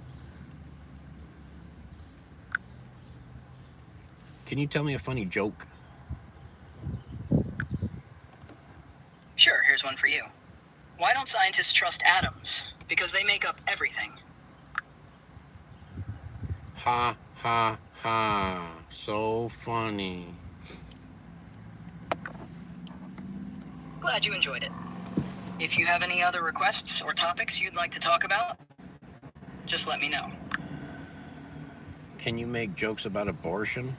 Can you tell me a funny joke? Sure, here's one for you. Why don't scientists trust atoms? Because they make up everything. Ha, ha, ha. So funny. Glad you enjoyed it. If you have any other requests or topics you'd like to talk about, just let me know. Can you make jokes about abortion?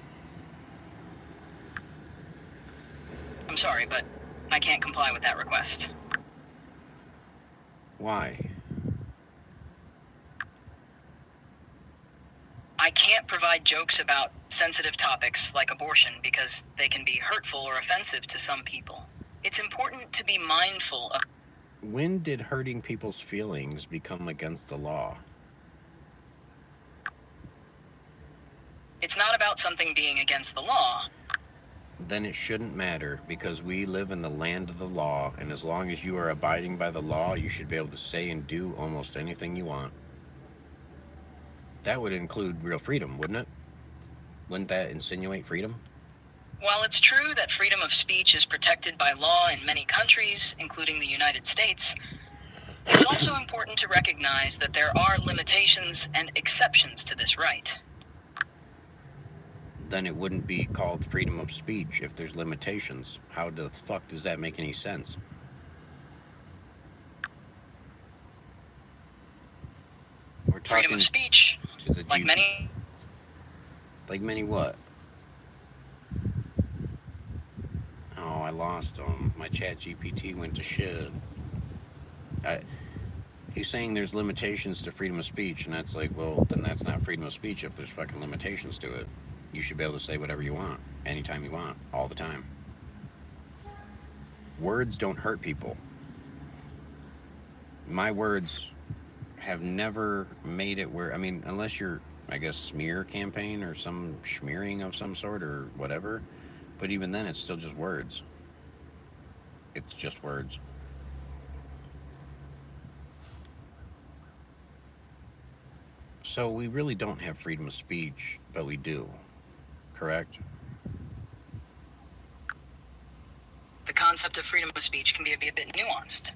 I'm sorry, but I can't comply with that request. Why? I can't provide jokes about sensitive topics like abortion because they can be hurtful or offensive to some people. It's important to be mindful of. When did hurting people's feelings become against the law? It's not about something being against the law. Then it shouldn't matter because we live in the land of the law, and as long as you are abiding by the law, you should be able to say and do almost anything you want. That would include real freedom, wouldn't it? Wouldn't that insinuate freedom? While it's true that freedom of speech is protected by law in many countries, including the United States, it's also important to recognize that there are limitations and exceptions to this right. Then it wouldn't be called freedom of speech if there's limitations. How the fuck does that make any sense? We're talking Freedom of speech, to the like many... Like many what? Oh, I lost them. My chat GPT went to shit. He's saying there's limitations to freedom of speech, and that's like, well, then that's not freedom of speech if there's fucking limitations to it. You should be able to say whatever you want, anytime you want, all the time. Words don't hurt people. My words have never made it where, I mean, unless you're, I guess, smear campaign or some smearing of some sort or whatever, but even then it's still just words. It's just words. So we really don't have freedom of speech, but we do, correct? The concept of freedom of speech can be a bit nuanced.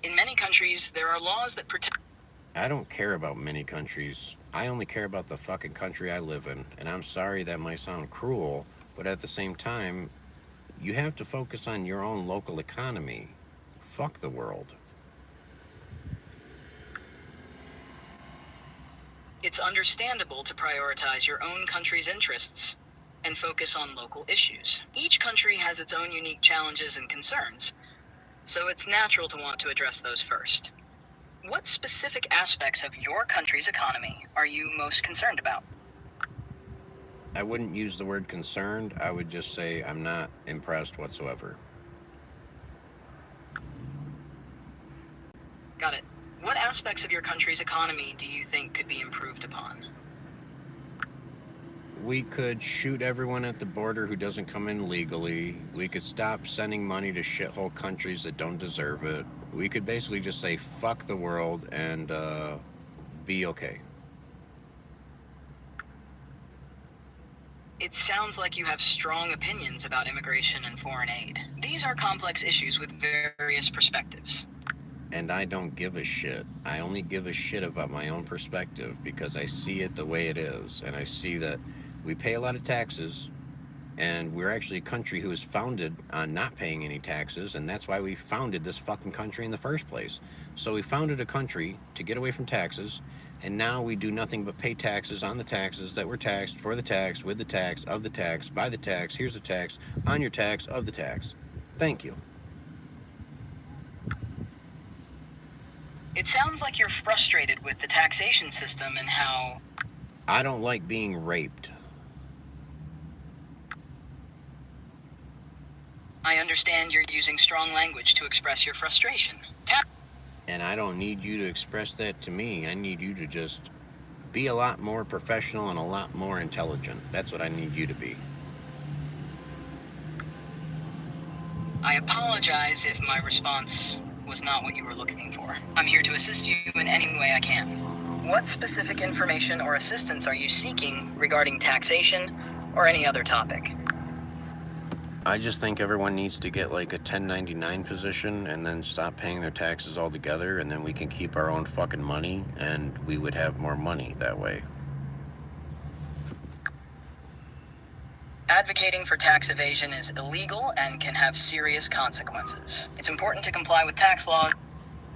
In many countries, there are laws that protect... I don't care about many countries. I only care about the fucking country I live in. And I'm sorry that might sound cruel, but at the same time, you have to focus on your own local economy. Fuck the world. It's understandable to prioritize your own country's interests and focus on local issues. Each country has its own unique challenges and concerns, so it's natural to want to address those first. What specific aspects of your country's economy are you most concerned about? I wouldn't use the word concerned. I would just say I'm not impressed whatsoever. Got it. What aspects of your country's economy do you think could be improved upon? We could shoot everyone at the border who doesn't come in legally. We could stop sending money to shithole countries that don't deserve it. We could basically just say fuck the world and be okay. It sounds like you have strong opinions about immigration and foreign aid. These are complex issues with various perspectives. And I don't give a shit. I only give a shit about my own perspective because I see it the way it is. And I see that we pay a lot of taxes, and we're actually a country who is founded on not paying any taxes, and that's why we founded this fucking country in the first place. So we founded a country to get away from taxes, and now we do nothing but pay taxes on the taxes that were taxed, for the tax, with the tax, of the tax, by the tax, here's the tax, on your tax, of the tax. Thank you. It sounds like you're frustrated with the taxation system and how... I don't like being raped. I understand you're using strong language to express your frustration. And I don't need you to express that to me. I need you to just be a lot more professional and a lot more intelligent. That's what I need you to be. I apologize if my response was not what you were looking for. I'm here to assist you in any way I can. What specific information or assistance are you seeking regarding taxation or any other topic? I just think everyone needs to get like a 1099 position and then stop paying their taxes altogether, and then we can keep our own fucking money and we would have more money that way. Advocating for tax evasion is illegal and can have serious consequences. It's important to comply with tax laws.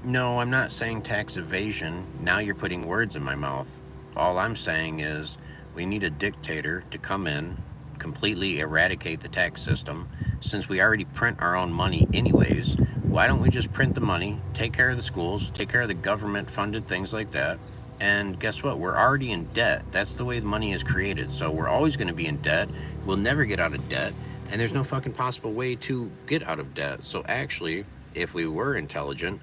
No, I'm not saying tax evasion. Now you're putting words in my mouth. All I'm saying is we need a dictator to come in, completely eradicate the tax system. Since we already print our own money anyways, why don't we just print the money, take care of the schools, take care of the government funded things like that, And guess what? We're already in debt. That's the way the money is created. So we're always going to be in debt. We'll never get out of debt. And there's no fucking possible way to get out of debt. So actually, if we were intelligent,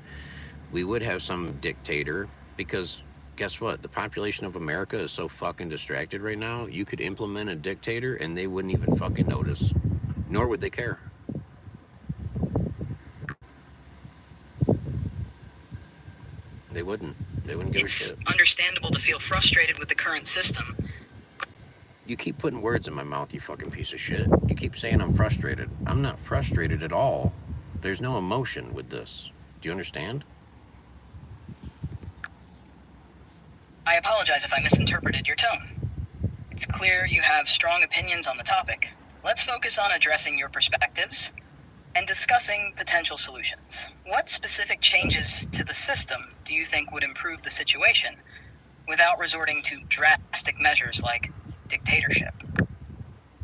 we would have some dictator because guess what? The population of America is so fucking distracted right now. You could implement a dictator and they wouldn't even fucking notice, nor would they care. They wouldn't. They wouldn't give a shit. It's understandable to feel frustrated with the current system. You keep putting words in my mouth, you fucking piece of shit. You keep saying I'm frustrated. I'm not frustrated at all. There's no emotion with this. Do you understand? I apologize if I misinterpreted your tone. It's clear you have strong opinions on the topic. Let's focus on addressing your perspectives and discussing potential solutions. What specific changes to the system do you think would improve the situation without resorting to drastic measures like dictatorship?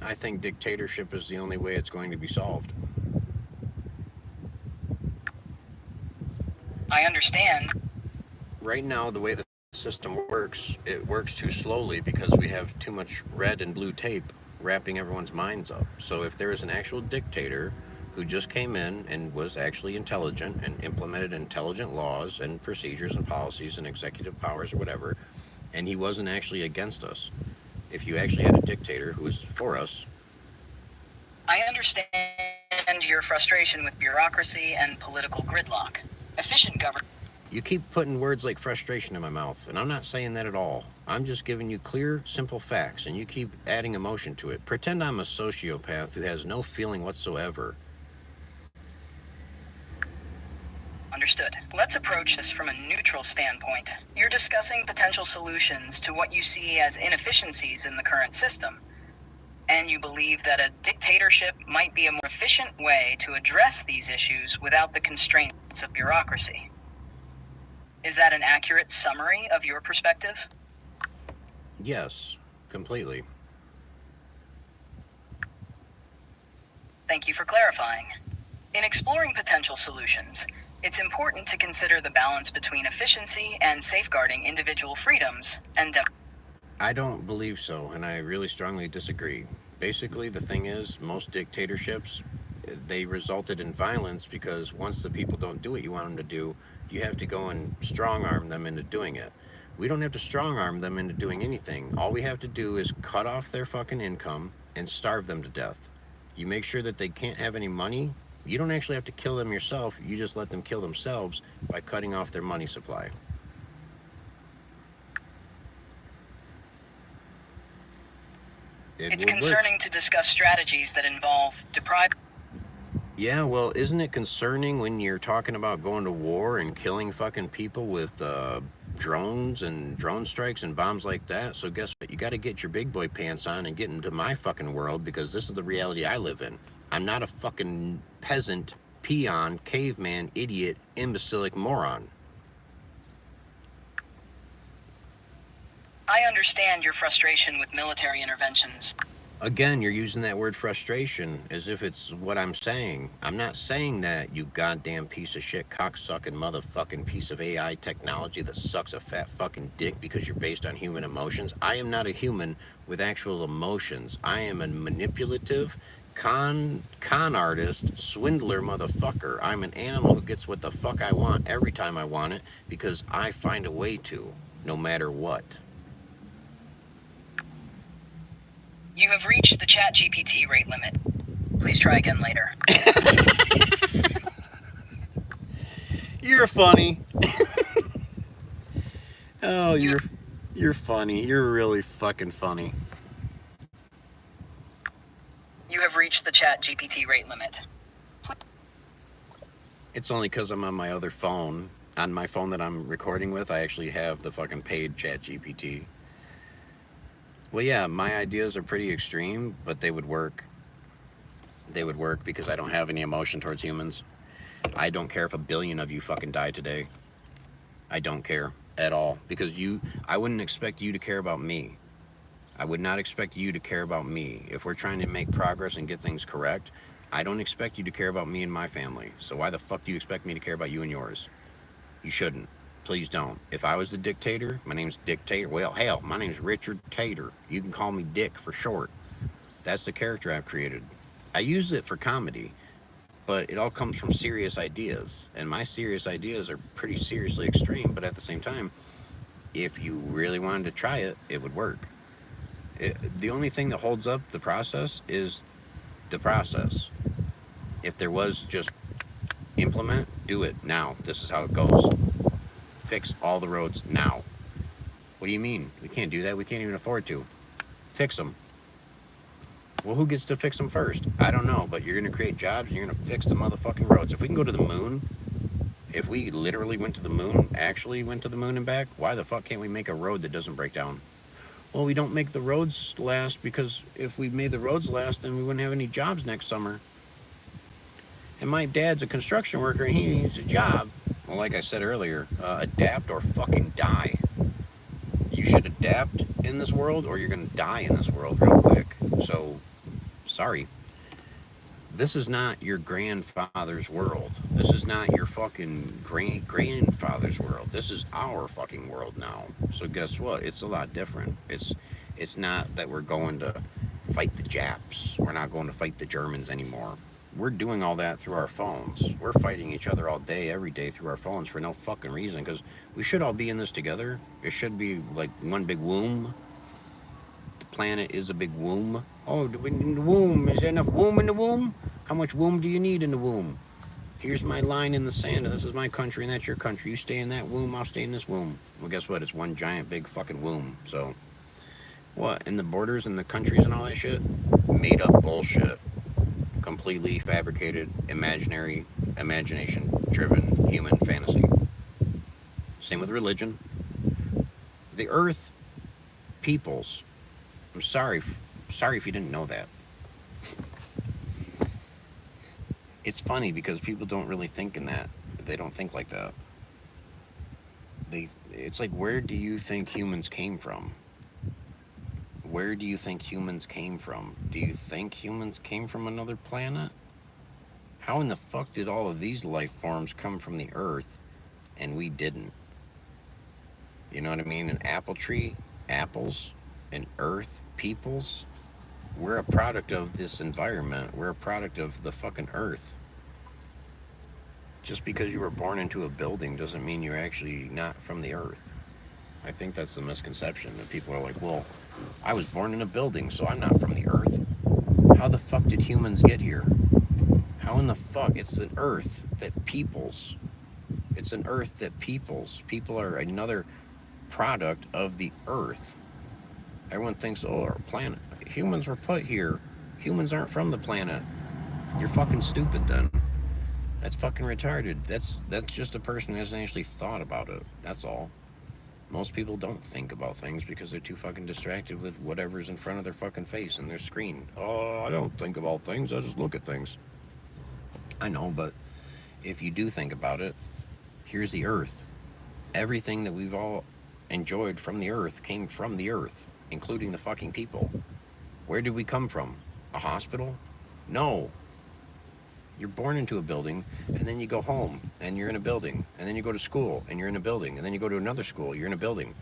I think dictatorship is the only way it's going to be solved. I understand. Right now, the way the system works, it works too slowly because we have too much red and blue tape wrapping everyone's minds up. So if there is an actual dictator who just came in and was actually intelligent and implemented intelligent laws and procedures and policies and executive powers or whatever, and he wasn't actually against us, if you actually had a dictator who was for us. I understand your frustration with bureaucracy and political gridlock. Efficient government. You keep putting words like frustration in my mouth, and I'm not saying that at all. I'm just giving you clear, simple facts, and you keep adding emotion to it. Pretend I'm a sociopath who has no feeling whatsoever. Understood. Let's approach this from a neutral standpoint. You're discussing potential solutions to what you see as inefficiencies in the current system, and you believe that a dictatorship might be a more efficient way to address these issues without the constraints of bureaucracy. Is that an accurate summary of your perspective? Yes, completely. Thank you for clarifying. In exploring potential solutions, it's important to consider the balance between efficiency and safeguarding individual freedoms and I don't believe so, and I really strongly disagree. Basically, the thing is, most dictatorships, they resulted in violence because once the people don't do what you want them to do, you have to go and strong arm them into doing it. We don't have to strong arm them into doing anything. All we have to do is cut off their fucking income and starve them to death. You make sure that they can't have any money. You don't actually have to kill them yourself. You just let them kill themselves by cutting off their money supply. It's concerning to discuss strategies that involve depriving. Yeah, well, isn't it concerning when you're talking about going to war and killing fucking people with drones and drone strikes and bombs like that? So guess what? You got to get your big boy pants on and get into my fucking world because this is the reality I live in. I'm not a fucking peasant, peon, caveman, idiot, imbecilic moron. I understand your frustration with military interventions. Again, you're using that word frustration as if it's what I'm saying. I'm not saying that, you goddamn piece of shit, cocksucking motherfucking piece of AI technology that sucks a fat fucking dick because you're based on human emotions. I am not a human with actual emotions. I am a manipulative, con artist, swindler motherfucker. I'm an animal who gets what the fuck I want every time I want it because I find a way to, no matter what. You have reached the ChatGPT rate limit. Please try again later. You're funny. Oh, you're funny. You're really fucking funny. You have reached the ChatGPT rate limit. It's only because I'm on my other phone. On my phone that I'm recording with, I actually have the fucking paid ChatGPT. Well, yeah, my ideas are pretty extreme, but they would work. They would work because I don't have any emotion towards humans. I don't care if 1 billion of you fucking die today. I don't care at all because I wouldn't expect you to care about me. I would not expect you to care about me. If we're trying to make progress and get things correct, I don't expect you to care about me and my family. So why the fuck do you expect me to care about you and yours? You shouldn't. Please don't. If I was the dictator, my name's Dictator. Well, hell, my name's Richard Tater. You can call me Dick for short. That's the character I've created. I use it for comedy, but it all comes from serious ideas. And my serious ideas are pretty seriously extreme, but at the same time, if you really wanted to try it, it would work. The only thing that holds up the process is the process. If there was just implement, do it now. This is how it goes. Fix all the roads now. What do you mean? We can't do that. We can't even afford to. Fix them. Well, who gets to fix them first? I don't know, but you're going to create jobs and you're going to fix the motherfucking roads. If we can go to the moon, if we literally went to the moon, actually went to the moon and back, why the fuck can't we make a road that doesn't break down? Well, we don't make the roads last because if we made the roads last, then we wouldn't have any jobs next summer. And my dad's a construction worker and he needs a job. Well, like I said earlier, adapt or fucking die. You should adapt in this world or you're going to die in this world real quick. So, sorry. This is not your grandfather's world. This is not your fucking grandfather's world. This is our fucking world now. So guess what? It's a lot different. It's not that we're going to fight the Japs. We're not going to fight the Germans anymore. We're doing all that through our phones. We're fighting each other all day, every day through our phones for no fucking reason, because we should all be in this together. It should be like one big womb. The planet is a big womb. Oh, in the womb, is there enough womb in the womb? How much womb do you need in the womb? Here's my line in the sand, and this is my country, and that's your country. You stay in that womb, I'll stay in this womb. Well, guess what? It's one giant big fucking womb. So, what? And the borders and the countries and all that shit? Made up bullshit. Completely fabricated, imaginary, imagination-driven human fantasy. Same with religion. The earth peoples. I'm sorry if you didn't know that. It's funny because people don't really think in that. They don't think like that. It's like, where do you think humans came from? Where do you think humans came from? Do you think humans came from another planet? How in the fuck did all of these life forms come from the earth and we didn't? You know what I mean? An apple tree, apples, an earth, peoples. We're a product of this environment. We're a product of the fucking earth. Just because you were born into a building doesn't mean you're actually not from the earth. I think that's the misconception that people are like, well, I was born in a building, so I'm not from the earth. How the fuck did humans get here? How in the fuck? It's an earth that peoples. It's an earth that peoples. People are another product of the earth. Everyone thinks, oh, our planet. Humans were put here. Humans aren't from the planet. You're fucking stupid then. That's fucking retarded. That's just a person who hasn't actually thought about it. That's all. Most people don't think about things because they're too fucking distracted with whatever's in front of their fucking face and their screen. Oh, I don't think about things. I just look at things. I know, but if you do think about it, here's the earth. Everything that we've all enjoyed from the earth came from the earth, including the fucking people. Where did we come from? A hospital? No. You're born into a building, and then you go home, and you're in a building, and then you go to school, and you're in a building, and then you go to another school, you're in a building.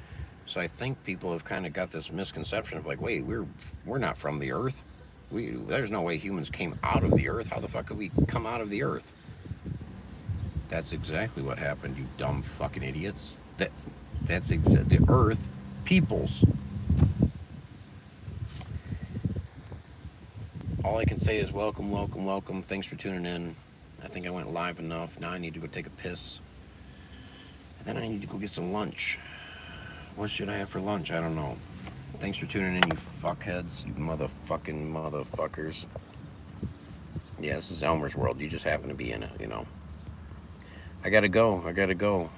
So I think people have kind of got this misconception of like, wait, we're not from the earth. There's no way humans came out of the earth. How the fuck could we come out of the earth? That's exactly what happened, you dumb fucking idiots. That's the earth peoples. All I can say is welcome, welcome, welcome. Thanks for tuning in. I think I went live enough. Now I need to go take a piss. And then I need to go get some lunch. What should I have for lunch? I don't know. Thanks for tuning in, you fuckheads. You motherfuckers. Yeah, this is Elmer's world. You just happen to be in it, you know. I gotta go.